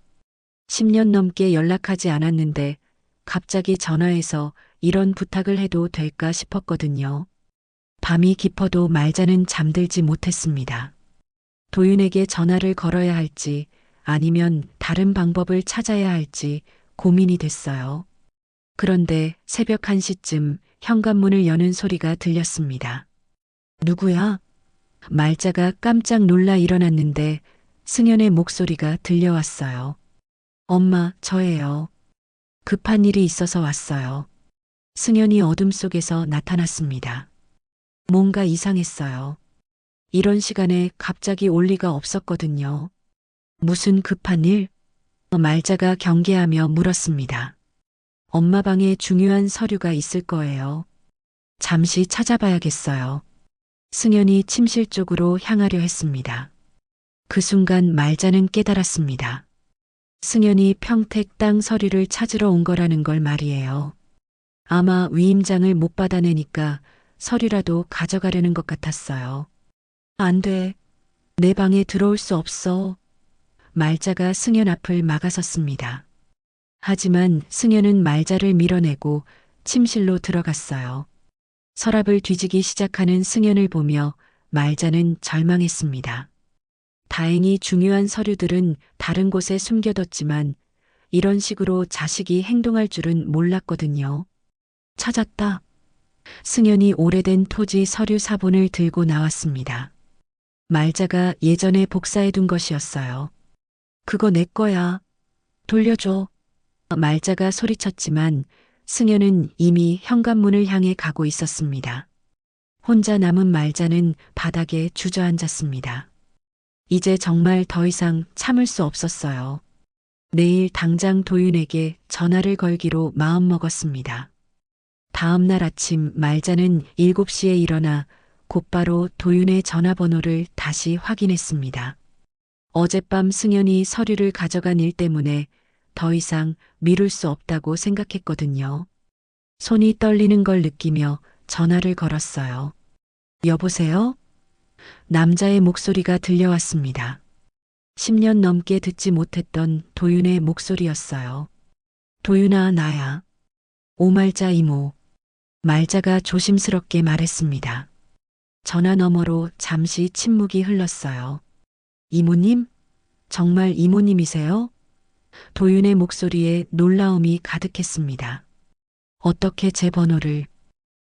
10년 넘게 연락하지 않았는데 갑자기 전화해서 이런 부탁을 해도 될까 싶었거든요. 밤이 깊어도 말자는 잠들지 못했습니다. 도윤에게 전화를 걸어야 할지 아니면 다른 방법을 찾아야 할지 고민이 됐어요. 그런데 새벽 1시쯤 현관문을 여는 소리가 들렸습니다. 누구야? 말자가 깜짝 놀라 일어났는데 승연의 목소리가 들려왔어요. 엄마, 저예요. 급한 일이 있어서 왔어요. 승연이 어둠 속에서 나타났습니다. 뭔가 이상했어요. 이런 시간에 갑자기 올 리가 없었거든요. 무슨 급한 일? 말자가 경계하며 물었습니다. 엄마 방에 중요한 서류가 있을 거예요. 잠시 찾아봐야겠어요. 승연이 침실 쪽으로 향하려 했습니다. 그 순간 말자는 깨달았습니다. 승연이 평택 땅 서류를 찾으러 온 거라는 걸 말이에요. 아마 위임장을 못 받아내니까 서류라도 가져가려는 것 같았어요. 안 돼. 내 방에 들어올 수 없어. 말자가 승연 앞을 막아섰습니다. 하지만 승연은 말자를 밀어내고 침실로 들어갔어요. 서랍을 뒤지기 시작하는 승연을 보며 말자는 절망했습니다. 다행히 중요한 서류들은 다른 곳에 숨겨뒀지만 이런 식으로 자식이 행동할 줄은 몰랐거든요. 찾았다. 승연이 오래된 토지 서류 사본을 들고 나왔습니다. 말자가 예전에 복사해둔 것이었어요. 그거 내 거야. 돌려줘. 말자가 소리쳤지만 승연은 이미 현관문을 향해 가고 있었습니다. 혼자 남은 말자는 바닥에 주저앉았습니다. 이제 정말 더 이상 참을 수 없었어요. 내일 당장 도윤에게 전화를 걸기로 마음먹었습니다. 다음 날 아침 말자는 7시에 일어나 곧바로 도윤의 전화번호를 다시 확인했습니다. 어젯밤 승연이 서류를 가져간 일 때문에 더 이상 미룰 수 없다고 생각했거든요. 손이 떨리는 걸 느끼며 전화를 걸었어요. 여보세요? 남자의 목소리가 들려왔습니다. 10년 넘게 듣지 못했던 도윤의 목소리였어요. 도윤아, 나야. 오말자 이모. 말자가 조심스럽게 말했습니다. 전화 너머로 잠시 침묵이 흘렀어요. 이모님? 정말 이모님이세요? 도윤의 목소리에 놀라움이 가득했습니다. 어떻게 제 번호를?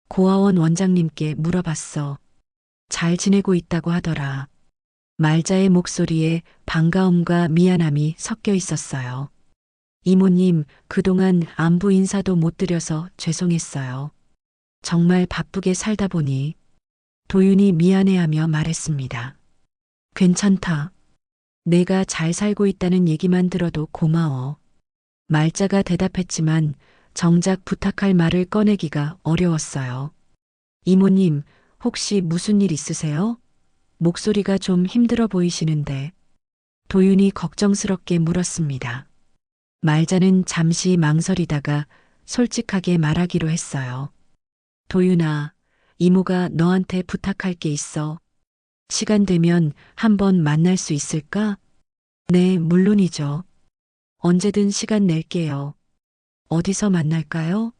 고아원 원장님께 물어봤어. 잘 지내고 있다고 하더라. 말자의 목소리에 반가움과 미안함이 섞여 있었어요. 이모님, 그동안 안부 인사도 못 드려서 죄송했어요. 정말 바쁘게 살다 보니. 도윤이 미안해하며 말했습니다. 괜찮다. 내가 잘 살고 있다는 얘기만 들어도 고마워. 말자가 대답했지만 정작 부탁할 말을 꺼내기가 어려웠어요. 이모님, 혹시 무슨 일 있으세요? 목소리가 좀 힘들어 보이시는데. 도윤이 걱정스럽게 물었습니다. 말자는 잠시 망설이다가 솔직하게 말하기로 했어요. 도윤아, 이모가 너한테 부탁할 게 있어. 시간 되면 한번 만날 수 있을까? 네, 물론이죠. 언제든 시간 낼게요. 어디서 만날까요?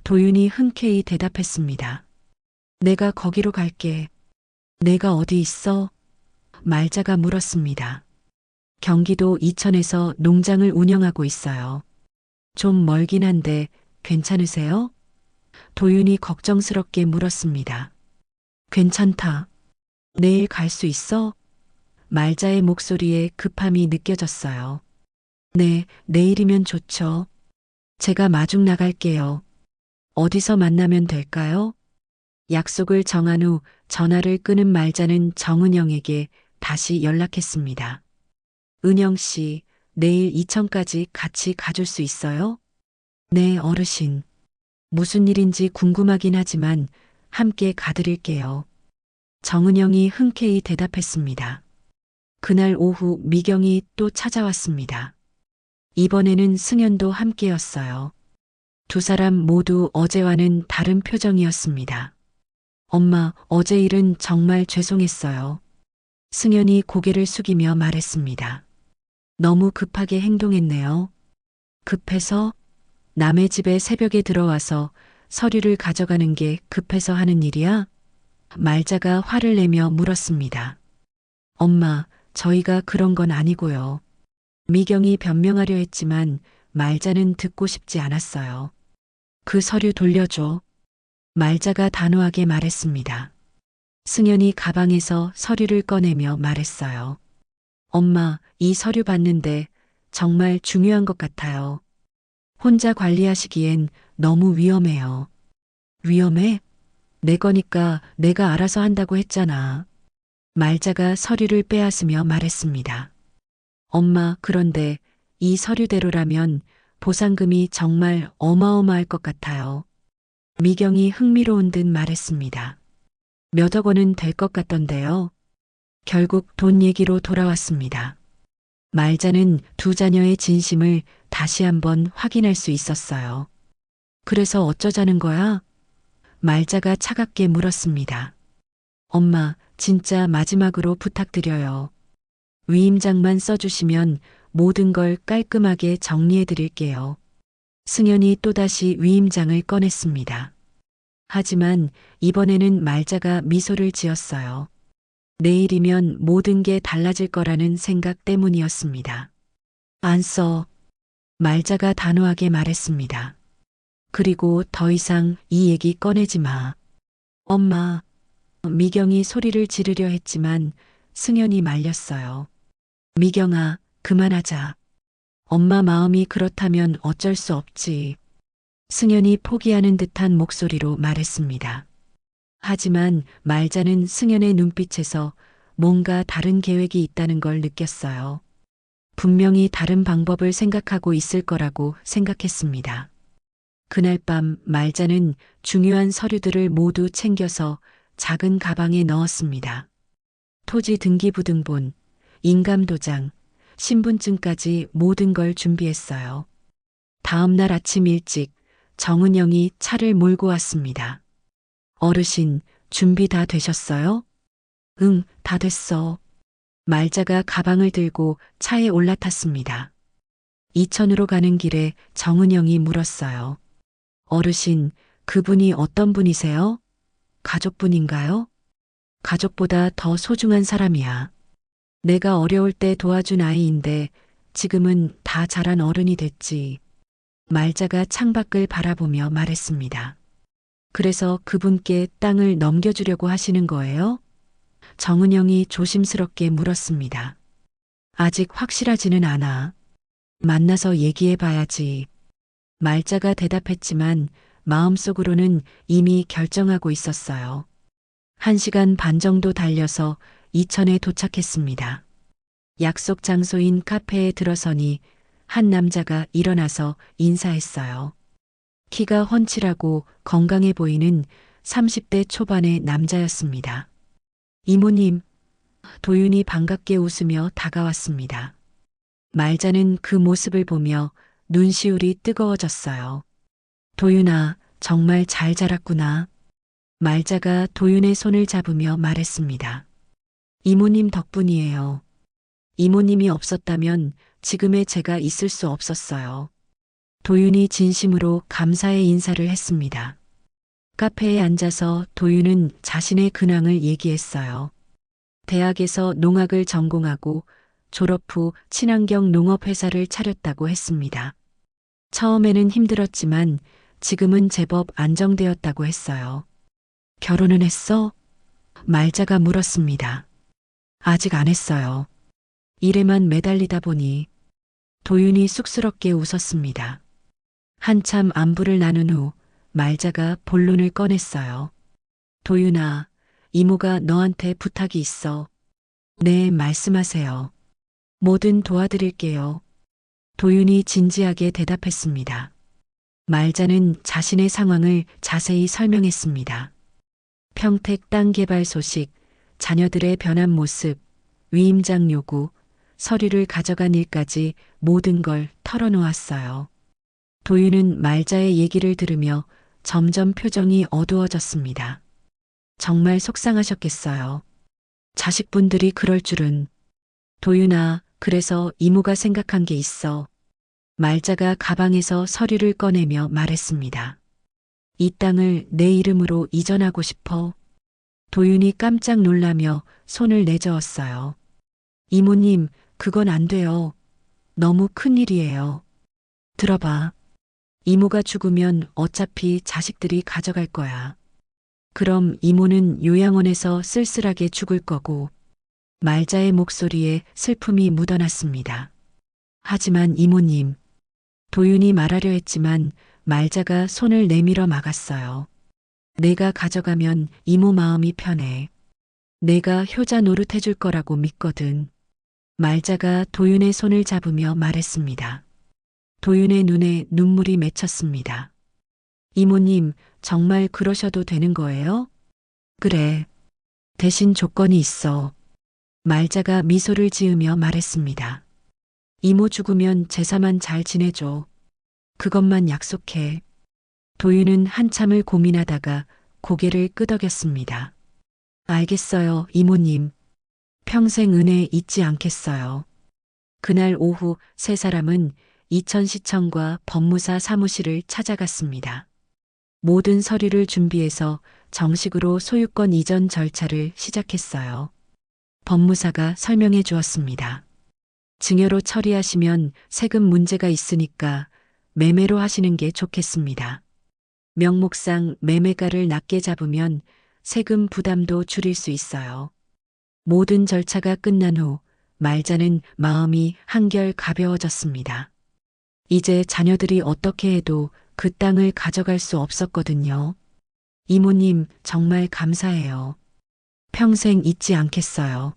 도윤이 흔쾌히 대답했습니다. 내가 거기로 갈게. 내가 어디 있어? 말자가 물었습니다. 경기도 이천에서 농장을 운영하고 있어요. 좀 멀긴 한데 괜찮으세요? 도윤이 걱정스럽게 물었습니다. 괜찮다. 내일 갈 수 있어? 말자의 목소리에 급함이 느껴졌어요. 네, 내일이면 좋죠. 제가 마중 나갈게요. 어디서 만나면 될까요? 약속을 정한 후 전화를 끊은 말자는 정은영에게 다시 연락했습니다. 은영 씨, 내일 이천까지 같이 가줄 수 있어요? 네, 어르신. 무슨 일인지 궁금하긴 하지만 함께 가드릴게요. 정은영이 흔쾌히 대답했습니다. 그날 오후 미경이 또 찾아왔습니다. 이번에는 승연도 함께였어요. 두 사람 모두 어제와는 다른 표정이었습니다. 엄마, 어제 일은 정말 죄송했어요. 승연이 고개를 숙이며 말했습니다. 너무 급하게 행동했네요. 급해서? 남의 집에 새벽에 들어와서 서류를 가져가는 게 급해서 하는 일이야? 말자가 화를 내며 물었습니다. 엄마, 저희가 그런 건 아니고요. 미경이 변명하려 했지만 말자는 듣고 싶지 않았어요. 그 서류 돌려줘. 말자가 단호하게 말했습니다. 승연이 가방에서 서류를 꺼내며 말했어요. 엄마, 이 서류 봤는데 정말 중요한 것 같아요. 혼자 관리하시기엔 너무 위험해요. 위험해? 내 거니까 내가 알아서 한다고 했잖아. 말자가 서류를 빼앗으며 말했습니다. 엄마, 그런데 이 서류대로라면 보상금이 정말 어마어마할 것 같아요. 미경이 흥미로운 듯 말했습니다. 몇억 원은 될 것 같던데요. 결국 돈 얘기로 돌아왔습니다. 말자는 두 자녀의 진심을 다시 한번 확인할 수 있었어요. 그래서 어쩌자는 거야? 말자가 차갑게 물었습니다. 엄마, 진짜 마지막으로 부탁드려요. 위임장만 써주시면 모든 걸 깔끔하게 정리해 드릴게요. 승연이 또다시 위임장을 꺼냈습니다. 하지만 이번에는 말자가 미소를 지었어요. 내일이면 모든 게 달라질 거라는 생각 때문이었습니다. 안 써. 말자가 단호하게 말했습니다. 그리고 더 이상 이 얘기 꺼내지 마. 엄마. 미경이 소리를 지르려 했지만 승연이 말렸어요. 미경아, 그만하자. 엄마 마음이 그렇다면 어쩔 수 없지. 승연이 포기하는 듯한 목소리로 말했습니다. 하지만 말자는 승연의 눈빛에서 뭔가 다른 계획이 있다는 걸 느꼈어요. 분명히 다른 방법을 생각하고 있을 거라고 생각했습니다. 그날 밤 말자는 중요한 서류들을 모두 챙겨서 작은 가방에 넣었습니다. 토지 등기부등본, 인감도장, 신분증까지 모든 걸 준비했어요. 다음 날 아침 일찍 정은영이 차를 몰고 왔습니다. 어르신, 준비 다 되셨어요? 응, 다 됐어. 말자가 가방을 들고 차에 올라탔습니다. 이천으로 가는 길에 정은영이 물었어요. 어르신, 그분이 어떤 분이세요? 가족분인가요? 가족보다 더 소중한 사람이야. 내가 어려울 때 도와준 아이인데 지금은 다 자란 어른이 됐지. 말자가 창밖을 바라보며 말했습니다. 그래서 그분께 땅을 넘겨주려고 하시는 거예요? 정은영이 조심스럽게 물었습니다. 아직 확실하지는 않아. 만나서 얘기해 봐야지. 말자가 대답했지만 마음속으로는 이미 결정하고 있었어요. 1시간 반 정도 달려서 이천에 도착했습니다. 약속 장소인 카페에 들어서니 한 남자가 일어나서 인사했어요. 키가 훤칠하고 건강해 보이는 30대 초반의 남자였습니다. 이모님, 도윤이 반갑게 웃으며 다가왔습니다. 말자는 그 모습을 보며 눈시울이 뜨거워졌어요. 도윤아, 정말 잘 자랐구나. 말자가 도윤의 손을 잡으며 말했습니다. 이모님 덕분이에요. 이모님이 없었다면 지금의 제가 있을 수 없었어요. 도윤이 진심으로 감사의 인사를 했습니다. 카페에 앉아서 도윤은 자신의 근황을 얘기했어요. 대학에서 농학을 전공하고 졸업 후 친환경 농업회사를 차렸다고 했습니다. 처음에는 힘들었지만 지금은 제법 안정되었다고 했어요. 결혼은 했어? 말자가 물었습니다. 아직 안 했어요. 일에만 매달리다 보니. 도윤이 쑥스럽게 웃었습니다. 한참 안부를 나눈 후 말자가 본론을 꺼냈어요. 도윤아, 이모가 너한테 부탁이 있어. 네, 말씀하세요. 뭐든 도와드릴게요. 도윤이 진지하게 대답했습니다. 말자는 자신의 상황을 자세히 설명했습니다. 평택 땅 개발 소식, 자녀들의 변한 모습, 위임장 요구, 서류를 가져간 일까지 모든 걸 털어놓았어요. 도윤은 말자의 얘기를 들으며 점점 표정이 어두워졌습니다. 정말 속상하셨겠어요. 자식분들이 그럴 줄은. 도윤아, 그래서 이모가 생각한 게 있어. 말자가 가방에서 서류를 꺼내며 말했습니다. 이 땅을 내 이름으로 이전하고 싶어. 도윤이 깜짝 놀라며 손을 내저었어요. 이모님, 그건 안 돼요. 너무 큰일이에요. 들어봐. 이모가 죽으면 어차피 자식들이 가져갈 거야. 그럼 이모는 요양원에서 쓸쓸하게 죽을 거고 말자의 목소리에 슬픔이 묻어났습니다. 하지만 이모님, 도윤이 말하려 했지만 말자가 손을 내밀어 막았어요. 내가 가져가면 이모 마음이 편해. 내가 효자 노릇해 줄 거라고 믿거든. 말자가 도윤의 손을 잡으며 말했습니다. 도윤의 눈에 눈물이 맺혔습니다. 이모님, 정말 그러셔도 되는 거예요? 그래. 대신 조건이 있어. 말자가 미소를 지으며 말했습니다. 이모 죽으면 제사만 잘 지내줘. 그것만 약속해. 도윤은 한참을 고민하다가 고개를 끄덕였습니다. 알겠어요, 이모님. 평생 은혜 잊지 않겠어요. 그날 오후 세 사람은 이천시청과 법무사 사무실을 찾아갔습니다. 모든 서류를 준비해서 정식으로 소유권 이전 절차를 시작했어요. 법무사가 설명해 주었습니다. 증여로 처리하시면 세금 문제가 있으니까 매매로 하시는 게 좋겠습니다. 명목상 매매가를 낮게 잡으면 세금 부담도 줄일 수 있어요. 모든 절차가 끝난 후 말자는 마음이 한결 가벼워졌습니다. 이제 자녀들이 어떻게 해도 그 땅을 가져갈 수 없었거든요. 이모님, 정말 감사해요. 평생 잊지 않겠어요.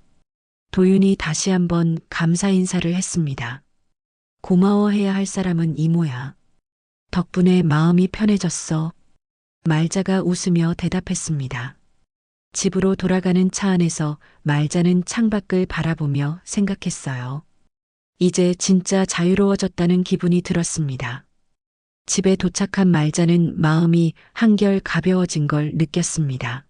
도윤이 다시 한번 감사 인사를 했습니다. 고마워해야 할 사람은 이모야. 덕분에 마음이 편해졌어. 말자가 웃으며 대답했습니다. 집으로 돌아가는 차 안에서 말자는 창밖을 바라보며 생각했어요. 이제 진짜 자유로워졌다는 기분이 들었습니다. 집에 도착한 말자는 마음이 한결 가벼워진 걸 느꼈습니다.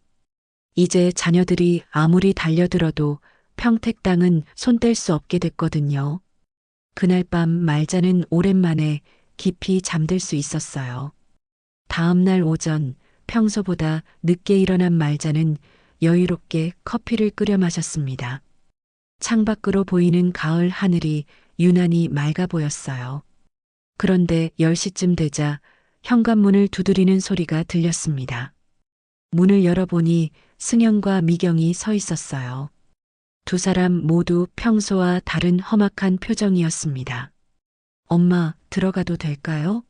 이제 자녀들이 아무리 달려들어도 평택 땅은 손댈 수 없게 됐거든요. 그날 밤 말자는 오랜만에 깊이 잠들 수 있었어요. 다음 날 오전 평소보다 늦게 일어난 말자는 여유롭게 커피를 끓여 마셨습니다. 창밖으로 보이는 가을 하늘이 유난히 맑아 보였어요. 그런데 10시쯤 되자 현관문을 두드리는 소리가 들렸습니다. 문을 열어보니 승현과 미경이 서 있었어요. 두 사람 모두 평소와 다른 험악한 표정이었습니다. 엄마, 들어가도 될까요?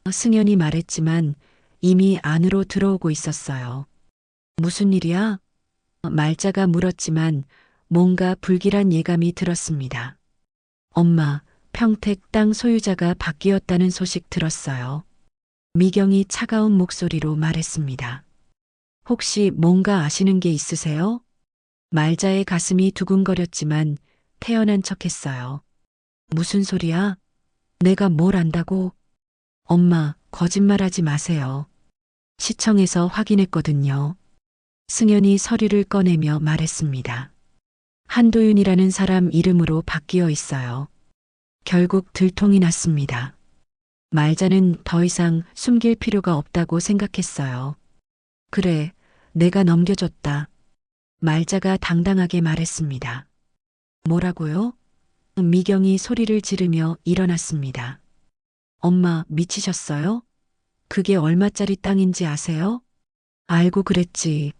승현이 말했지만 이미 안으로 들어오고 있었어요. 무슨 일이야? 말자가 물었지만 뭔가 불길한 예감이 들었습니다. 엄마, 평택 땅 소유자가 바뀌었다는 소식 들었어요. 미경이 차가운 목소리로 말했습니다. 혹시 뭔가 아시는 게 있으세요? 말자의 가슴이 두근거렸지만 태연한 척했어요. 무슨 소리야? 내가 뭘 안다고? 엄마, 거짓말하지 마세요. 시청에서 확인했거든요. 승현이 서류를 꺼내며 말했습니다. 한도윤이라는 사람 이름으로 바뀌어 있어요. 결국 들통이 났습니다. 말자는 더 이상 숨길 필요가 없다고 생각했어요. 그래, 내가 넘겨줬다. 말자가 당당하게 말했습니다. 뭐라고요? 미경이 소리를 지르며 일어났습니다. 엄마, 미치셨어요? 그게 얼마짜리 땅인지 아세요? 알고 그랬지.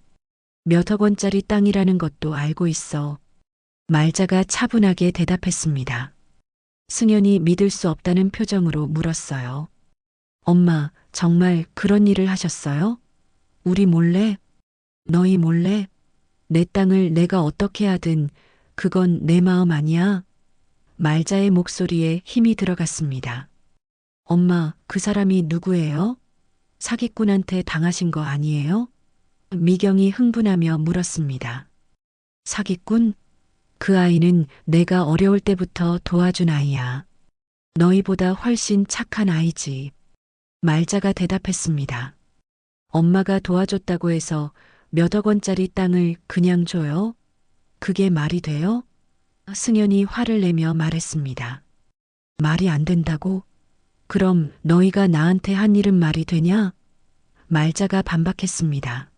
몇억 원짜리 땅이라는 것도 알고 있어. 말자가 차분하게 대답했습니다. 승현이 믿을 수 없다는 표정으로 물었어요. 엄마, 정말 그런 일을 하셨어요? 우리 몰래? 너희 몰래? 내 땅을 내가 어떻게 하든 그건 내 마음 아니야? 말자의 목소리에 힘이 들어갔습니다. 엄마, 그 사람이 누구예요? 사기꾼한테 당하신 거 아니에요? 미경이 흥분하며 물었습니다. 사기꾼? 그 아이는 내가 어려울 때부터 도와준 아이야. 너희보다 훨씬 착한 아이지. 말자가 대답했습니다. 엄마가 도와줬다고 해서 몇억 원짜리 땅을 그냥 줘요? 그게 말이 돼요? 승현이 화를 내며 말했습니다. 말이 안 된다고? 그럼 너희가 나한테 한 일은 말이 되냐? 말자가 반박했습니다.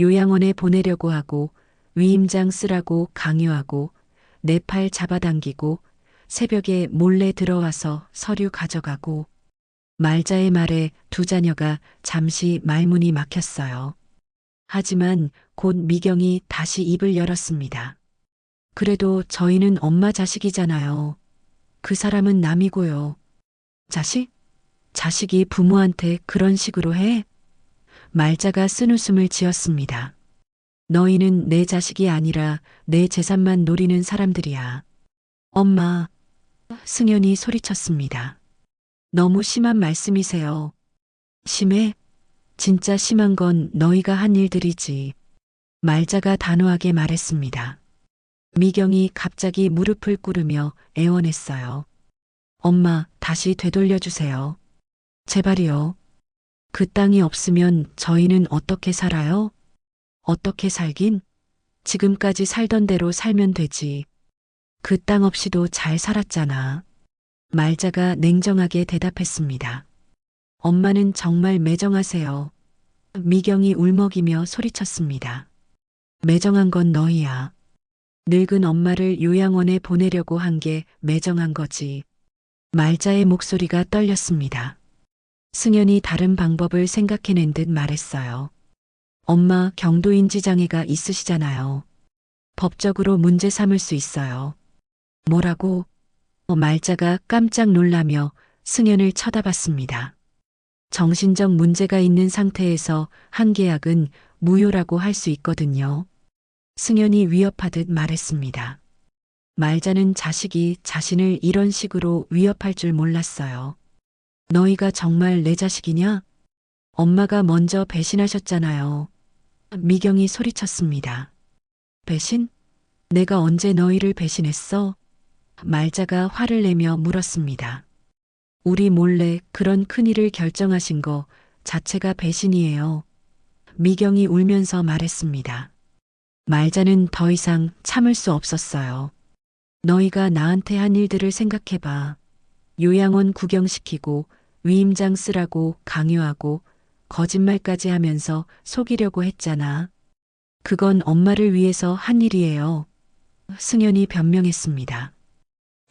요양원에 보내려고 하고 위임장 쓰라고 강요하고 내 팔 잡아당기고 새벽에 몰래 들어와서 서류 가져가고 말자의 말에 두 자녀가 잠시 말문이 막혔어요. 하지만 곧 미경이 다시 입을 열었습니다. 그래도 저희는 엄마 자식이잖아요. 그 사람은 남이고요. 자식? 자식이 부모한테 그런 식으로 해? 말자가 쓴웃음을 지었습니다. 너희는 내 자식이 아니라 내 재산만 노리는 사람들이야. 엄마, 승연이 소리쳤습니다. 너무 심한 말씀이세요. 심해? 진짜 심한 건 너희가 한 일들이지. 말자가 단호하게 말했습니다. 미경이 갑자기 무릎을 꿇으며 애원했어요. 엄마, 다시 되돌려주세요. 제발이요. 그 땅이 없으면 저희는 어떻게 살아요? 어떻게 살긴? 지금까지 살던 대로 살면 되지. 그 땅 없이도 잘 살았잖아. 말자가 냉정하게 대답했습니다. 엄마는 정말 매정하세요. 미경이 울먹이며 소리쳤습니다. 매정한 건 너희야. 늙은 엄마를 요양원에 보내려고 한 게 매정한 거지. 말자의 목소리가 떨렸습니다. 승연이 다른 방법을 생각해낸 듯 말했어요. 엄마 경도인지 장애가 있으시잖아요. 법적으로 문제 삼을 수 있어요. 뭐라고? 말자가 깜짝 놀라며 승연을 쳐다봤습니다. 정신적 문제가 있는 상태에서 한 계약은 무효라고 할 수 있거든요. 승연이 위협하듯 말했습니다. 말자는 자식이 자신을 이런 식으로 위협할 줄 몰랐어요. 너희가 정말 내 자식이냐? 엄마가 먼저 배신하셨잖아요. 미경이 소리쳤습니다. 배신? 내가 언제 너희를 배신했어? 말자가 화를 내며 물었습니다. 우리 몰래 그런 큰일을 결정하신 거 자체가 배신이에요. 미경이 울면서 말했습니다. 말자는 더 이상 참을 수 없었어요. 너희가 나한테 한 일들을 생각해봐. 요양원 구경시키고 위임장 쓰라고 강요하고 거짓말까지 하면서 속이려고 했잖아. 그건 엄마를 위해서 한 일이에요. 승연이 변명했습니다.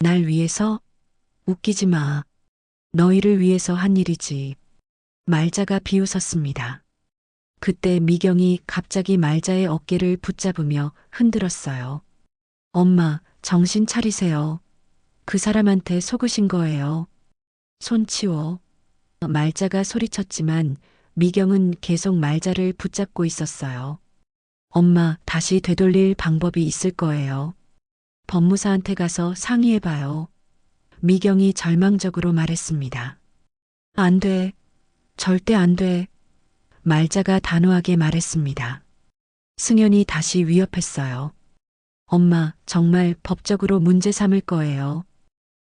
날 위해서? 웃기지 마. 너희를 위해서 한 일이지. 말자가 비웃었습니다. 그때 미경이 갑자기 말자의 어깨를 붙잡으며 흔들었어요. 엄마, 정신 차리세요. 그 사람한테 속으신 거예요. 손 치워. 말자가 소리쳤지만 미경은 계속 말자를 붙잡고 있었어요. 엄마, 다시 되돌릴 방법이 있을 거예요. 법무사한테 가서 상의해봐요. 미경이 절망적으로 말했습니다. 안 돼. 절대 안 돼. 말자가 단호하게 말했습니다. 승연이 다시 위협했어요. 엄마, 정말 법적으로 문제 삼을 거예요.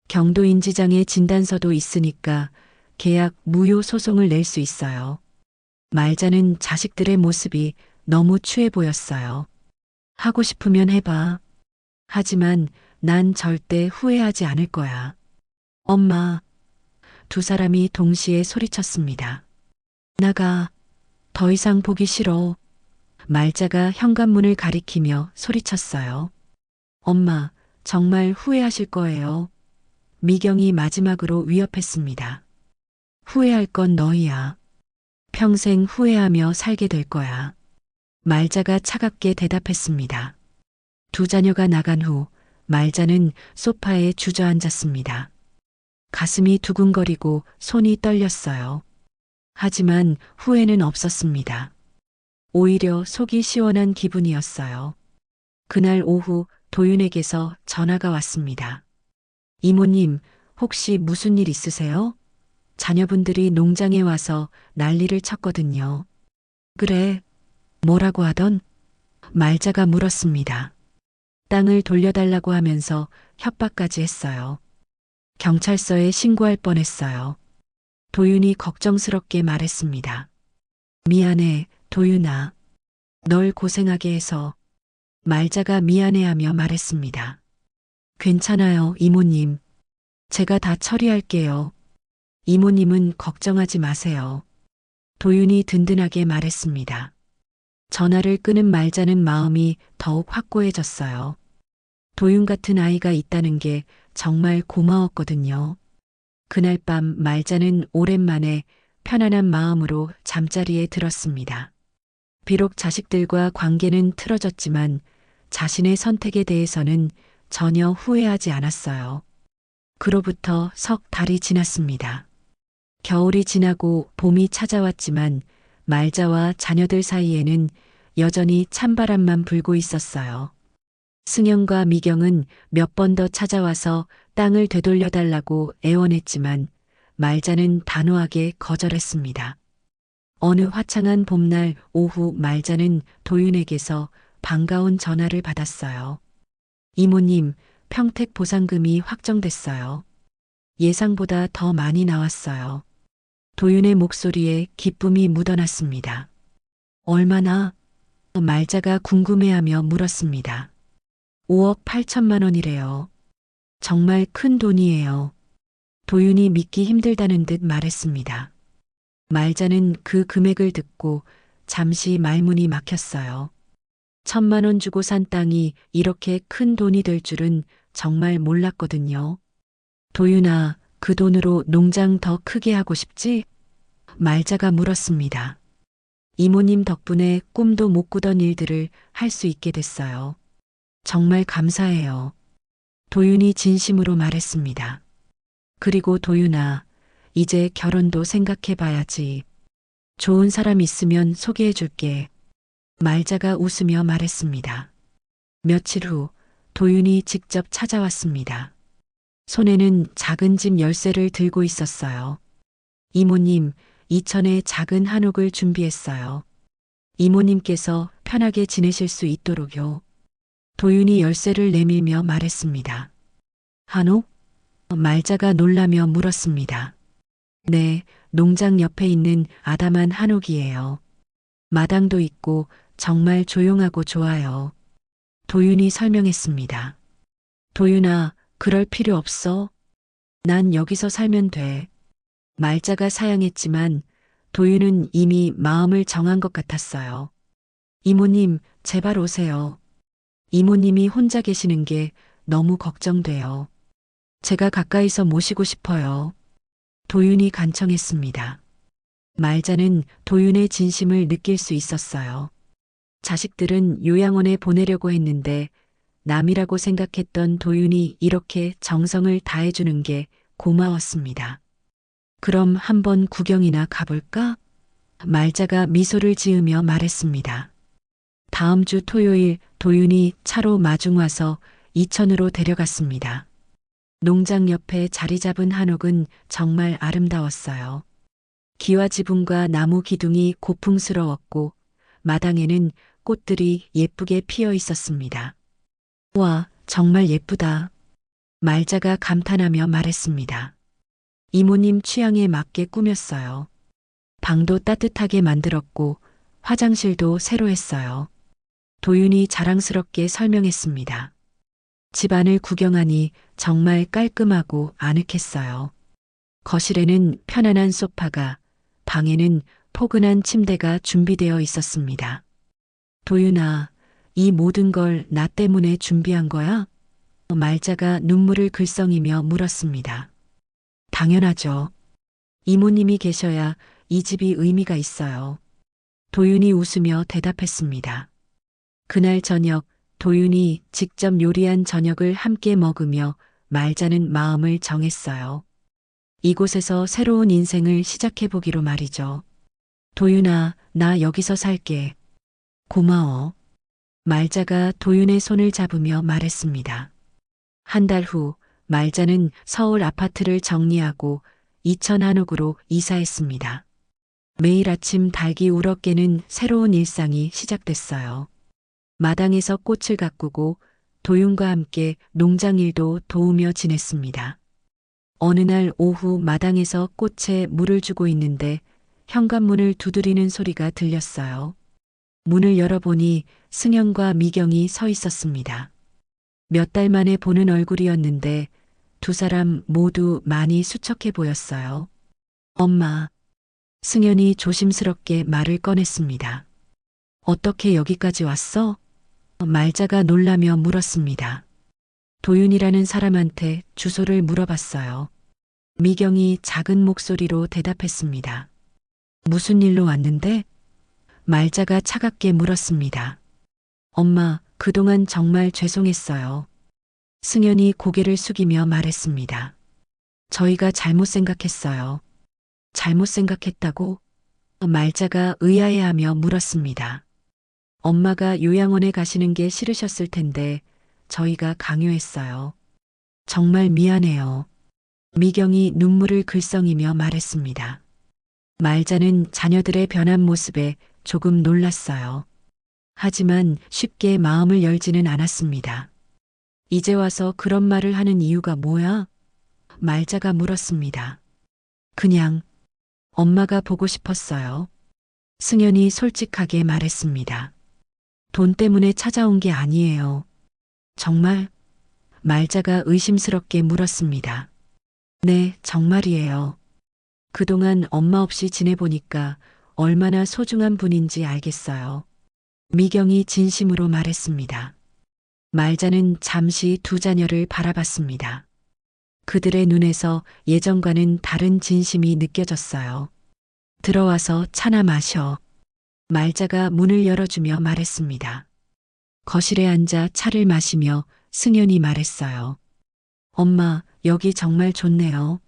경도인지장애 진단서도 있으니까 계약 무효 소송을 낼 수 있어요. 말자는 자식들의 모습이 너무 추해 보였어요. 하고 싶으면 해봐. 하지만 난 절대 후회하지 않을 거야. 엄마. 두 사람이 동시에 소리쳤습니다. 나가. 더 이상 보기 싫어. 말자가 현관문을 가리키며 소리쳤어요. 엄마, 정말 후회하실 거예요. 미경이 마지막으로 위협했습니다. 후회할 건 너희야. 평생 후회하며 살게 될 거야. 말자가 차갑게 대답했습니다. 두 자녀가 나간 후 말자는 소파에 주저앉았습니다. 가슴이 두근거리고 손이 떨렸어요. 하지만 후회는 없었습니다. 오히려 속이 시원한 기분이었어요. 그날 오후 도윤에게서 전화가 왔습니다. 이모님, 혹시 무슨 일 있으세요? 자녀분들이 농장에 와서 난리를 쳤거든요. 그래, 뭐라고 하던? 말자가 물었습니다. 땅을 돌려달라고 하면서 협박까지 했어요. 경찰서에 신고할 뻔했어요. 도윤이 걱정스럽게 말했습니다. 미안해, 도윤아. 널 고생하게 해서. 말자가 미안해하며 말했습니다. 괜찮아요, 이모님. 제가 다 처리할게요. 이모님은 걱정하지 마세요. 도윤이 든든하게 말했습니다. 전화를 끊은 말자는 마음이 더욱 확고해졌어요. 도윤 같은 아이가 있다는 게 정말 고마웠거든요. 그날 밤 말자는 오랜만에 편안한 마음으로 잠자리에 들었습니다. 비록 자식들과 관계는 틀어졌지만 자신의 선택에 대해서는 전혀 후회하지 않았어요. 그로부터 석 달이 지났습니다. 겨울이 지나고 봄이 찾아왔지만 말자와 자녀들 사이에는 여전히 찬바람만 불고 있었어요. 승현과 미경은 몇 번 더 찾아와서 땅을 되돌려달라고 애원했지만 말자는 단호하게 거절했습니다. 어느 화창한 봄날 오후 말자는 도윤에게서 반가운 전화를 받았어요. 이모님, 평택 보상금이 확정됐어요. 예상보다 더 많이 나왔어요. 도윤의 목소리에 기쁨이 묻어났습니다. 얼마나? 말자가 궁금해하며 물었습니다. 5억 8천만 원이래요. 정말 큰 돈이에요. 도윤이 믿기 힘들다는 듯 말했습니다. 말자는 그 금액을 듣고 잠시 말문이 막혔어요. 1,000만 원 주고 산 땅이 이렇게 큰 돈이 될 줄은 정말 몰랐거든요. 도윤아, 그 돈으로 농장 더 크게 하고 싶지? 말자가 물었습니다. 이모님 덕분에 꿈도 못 꾸던 일들을 할 수 있게 됐어요. 정말 감사해요. 도윤이 진심으로 말했습니다. 그리고 도윤아, 이제 결혼도 생각해 봐야지. 좋은 사람 있으면 소개해 줄게. 말자가 웃으며 말했습니다. 며칠 후 도윤이 직접 찾아왔습니다. 손에는 작은 집 열쇠를 들고 있었어요. 이모님, 이천에 작은 한옥을 준비했어요. 이모님께서 편하게 지내실 수 있도록요. 도윤이 열쇠를 내밀며 말했습니다. 한옥? 말자가 놀라며 물었습니다. 네, 농장 옆에 있는 아담한 한옥이에요. 마당도 있고 정말 조용하고 좋아요. 도윤이 설명했습니다. 도윤아, 그럴 필요 없어. 난 여기서 살면 돼. 말자가 사양했지만 도윤은 이미 마음을 정한 것 같았어요. 이모님, 제발 오세요. 이모님이 혼자 계시는 게 너무 걱정돼요. 제가 가까이서 모시고 싶어요. 도윤이 간청했습니다. 말자는 도윤의 진심을 느낄 수 있었어요. 자식들은 요양원에 보내려고 했는데 남이라고 생각했던 도윤이 이렇게 정성을 다해주는 게 고마웠습니다. 그럼 한번 구경이나 가볼까? 말자가 미소를 지으며 말했습니다. 다음 주 토요일 도윤이 차로 마중 와서 이천으로 데려갔습니다. 농장 옆에 자리 잡은 한옥은 정말 아름다웠어요. 기와 지붕과 나무 기둥이 고풍스러웠고 마당에는 꽃들이 예쁘게 피어 있었습니다. 와, 정말 예쁘다. 말자가 감탄하며 말했습니다. 이모님 취향에 맞게 꾸몄어요. 방도 따뜻하게 만들었고 화장실도 새로 했어요. 도윤이 자랑스럽게 설명했습니다. 집안을 구경하니 정말 깔끔하고 아늑했어요. 거실에는 편안한 소파가, 방에는 포근한 침대가 준비되어 있었습니다. 도윤아, 이 모든 걸 나 때문에 준비한 거야? 말자가 눈물을 글썽이며 물었습니다. 당연하죠. 이모님이 계셔야 이 집이 의미가 있어요. 도윤이 웃으며 대답했습니다. 그날 저녁 도윤이 직접 요리한 저녁을 함께 먹으며 말자는 마음을 정했어요. 이곳에서 새로운 인생을 시작해보기로 말이죠. 도윤아, 나 여기서 살게. 고마워. 말자가 도윤의 손을 잡으며 말했습니다. 한 달 후 말자는 서울 아파트를 정리하고 이천 한옥으로 이사했습니다. 매일 아침 닭이 울어 깨는 새로운 일상이 시작됐어요. 마당에서 꽃을 가꾸고 도윤과 함께 농장 일도 도우며 지냈습니다. 어느 날 오후 마당에서 꽃에 물을 주고 있는데 현관문을 두드리는 소리가 들렸어요. 문을 열어보니 승현과 미경이 서 있었습니다. 몇 달 만에 보는 얼굴이었는데 두 사람 모두 많이 수척해 보였어요. 엄마. 승현이 조심스럽게 말을 꺼냈습니다. 어떻게 여기까지 왔어? 말자가 놀라며 물었습니다. 도윤이라는 사람한테 주소를 물어봤어요. 미경이 작은 목소리로 대답했습니다. 무슨 일로 왔는데? 말자가 차갑게 물었습니다. 엄마, 그동안 정말 죄송했어요. 승연이 고개를 숙이며 말했습니다. 저희가 잘못 생각했어요. 잘못 생각했다고? 말자가 의아해하며 물었습니다. 엄마가 요양원에 가시는 게 싫으셨을 텐데 저희가 강요했어요. 정말 미안해요. 미경이 눈물을 글썽이며 말했습니다. 말자는 자녀들의 변한 모습에 조금 놀랐어요. 하지만 쉽게 마음을 열지는 않았습니다. 이제 와서 그런 말을 하는 이유가 뭐야? 말자가 물었습니다. 그냥 엄마가 보고 싶었어요. 승연이 솔직하게 말했습니다. 돈 때문에 찾아온 게 아니에요. 정말? 말자가 의심스럽게 물었습니다. 네, 정말이에요. 그동안 엄마 없이 지내보니까 얼마나 소중한 분인지 알겠어요. 미경이 진심으로 말했습니다. 말자는 잠시 두 자녀를 바라봤습니다. 그들의 눈에서 예전과는 다른 진심이 느껴졌어요. 들어와서 차나 마셔. 말자가 문을 열어주며 말했습니다. 거실에 앉아 차를 마시며 승연이 말했어요. 엄마, 여기 정말 좋네요.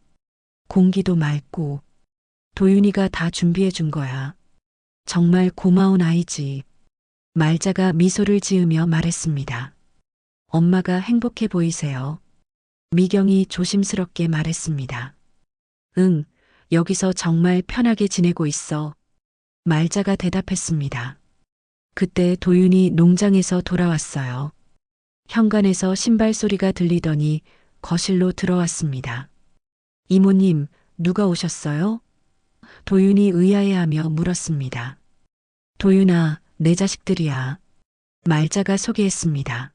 공기도 맑고. 도윤이가 다 준비해 준 거야. 정말 고마운 아이지. 말자가 미소를 지으며 말했습니다. 엄마가 행복해 보이세요. 미경이 조심스럽게 말했습니다. 응, 여기서 정말 편하게 지내고 있어. 말자가 대답했습니다. 그때 도윤이 농장에서 돌아왔어요. 현관에서 신발 소리가 들리더니 거실로 들어왔습니다. 이모님, 누가 오셨어요? 도윤이 의아해하며 물었습니다. 도윤아, 내 자식들이야. 말자가 소개했습니다.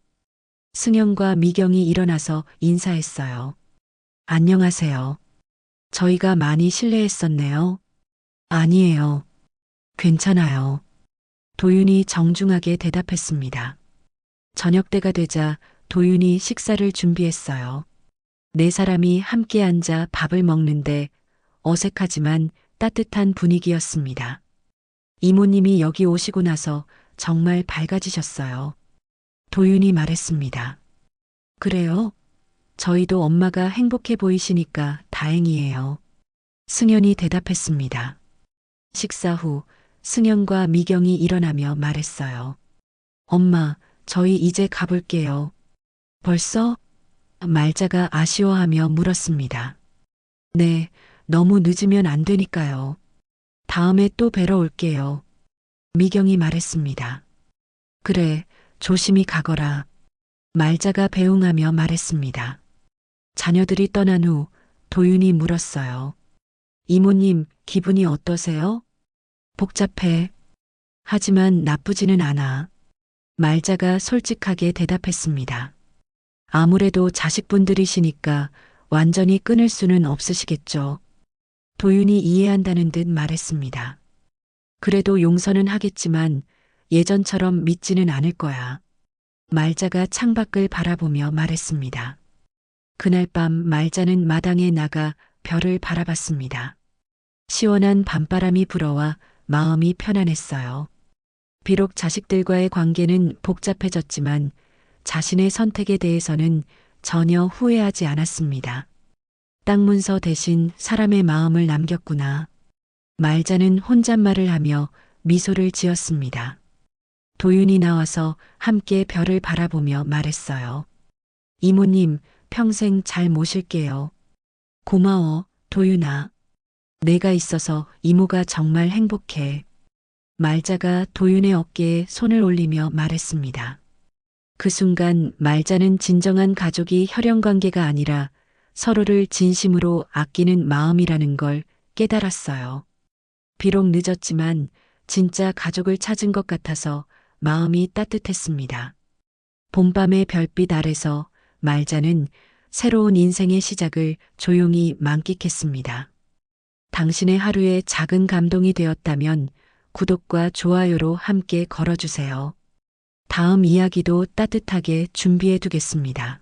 승연과 미경이 일어나서 인사했어요. 안녕하세요. 저희가 많이 실례했었네요. 아니에요. 괜찮아요. 도윤이 정중하게 대답했습니다. 저녁때가 되자 도윤이 식사를 준비했어요. 네 사람이 함께 앉아 밥을 먹는데 어색하지만 따뜻한 분위기였습니다. 이모님이 여기 오시고 나서 정말 밝아지셨어요. 도윤이 말했습니다. 그래요? 저희도 엄마가 행복해 보이시니까 다행이에요. 승연이 대답했습니다. 식사 후 승연과 미경이 일어나며 말했어요. 엄마, 저희 이제 가볼게요. 벌써? 말자가 아쉬워하며 물었습니다. 네, 너무 늦으면 안 되니까요. 다음에 또 뵈러 올게요. 미경이 말했습니다. 그래, 조심히 가거라. 말자가 배웅하며 말했습니다. 자녀들이 떠난 후 도윤이 물었어요. 이모님, 기분이 어떠세요? 복잡해. 하지만 나쁘지는 않아. 말자가 솔직하게 대답했습니다. 아무래도 자식분들이시니까 완전히 끊을 수는 없으시겠죠. 도윤이 이해한다는 듯 말했습니다. 그래도 용서는 하겠지만 예전처럼 믿지는 않을 거야. 말자가 창밖을 바라보며 말했습니다. 그날 밤 말자는 마당에 나가 별을 바라봤습니다. 시원한 밤바람이 불어와 마음이 편안했어요. 비록 자식들과의 관계는 복잡해졌지만 자신의 선택에 대해서는 전혀 후회하지 않았습니다. 땅 문서 대신 사람의 마음을 남겼구나. 말자는 혼잣말을 하며 미소를 지었습니다. 도윤이 나와서 함께 별을 바라보며 말했어요. 이모님, 평생 잘 모실게요. 고마워, 도윤아. 내가 있어서 이모가 정말 행복해. 말자가 도윤의 어깨에 손을 올리며 말했습니다. 그 순간 말자는 진정한 가족이 혈연관계가 아니라 서로를 진심으로 아끼는 마음이라는 걸 깨달았어요. 비록 늦었지만 진짜 가족을 찾은 것 같아서 마음이 따뜻했습니다. 봄밤의 별빛 아래서 말자는 새로운 인생의 시작을 조용히 만끽했습니다. 당신의 하루에 작은 감동이 되었다면 구독과 좋아요로 함께 걸어주세요. 다음 이야기도 따뜻하게 준비해 두겠습니다.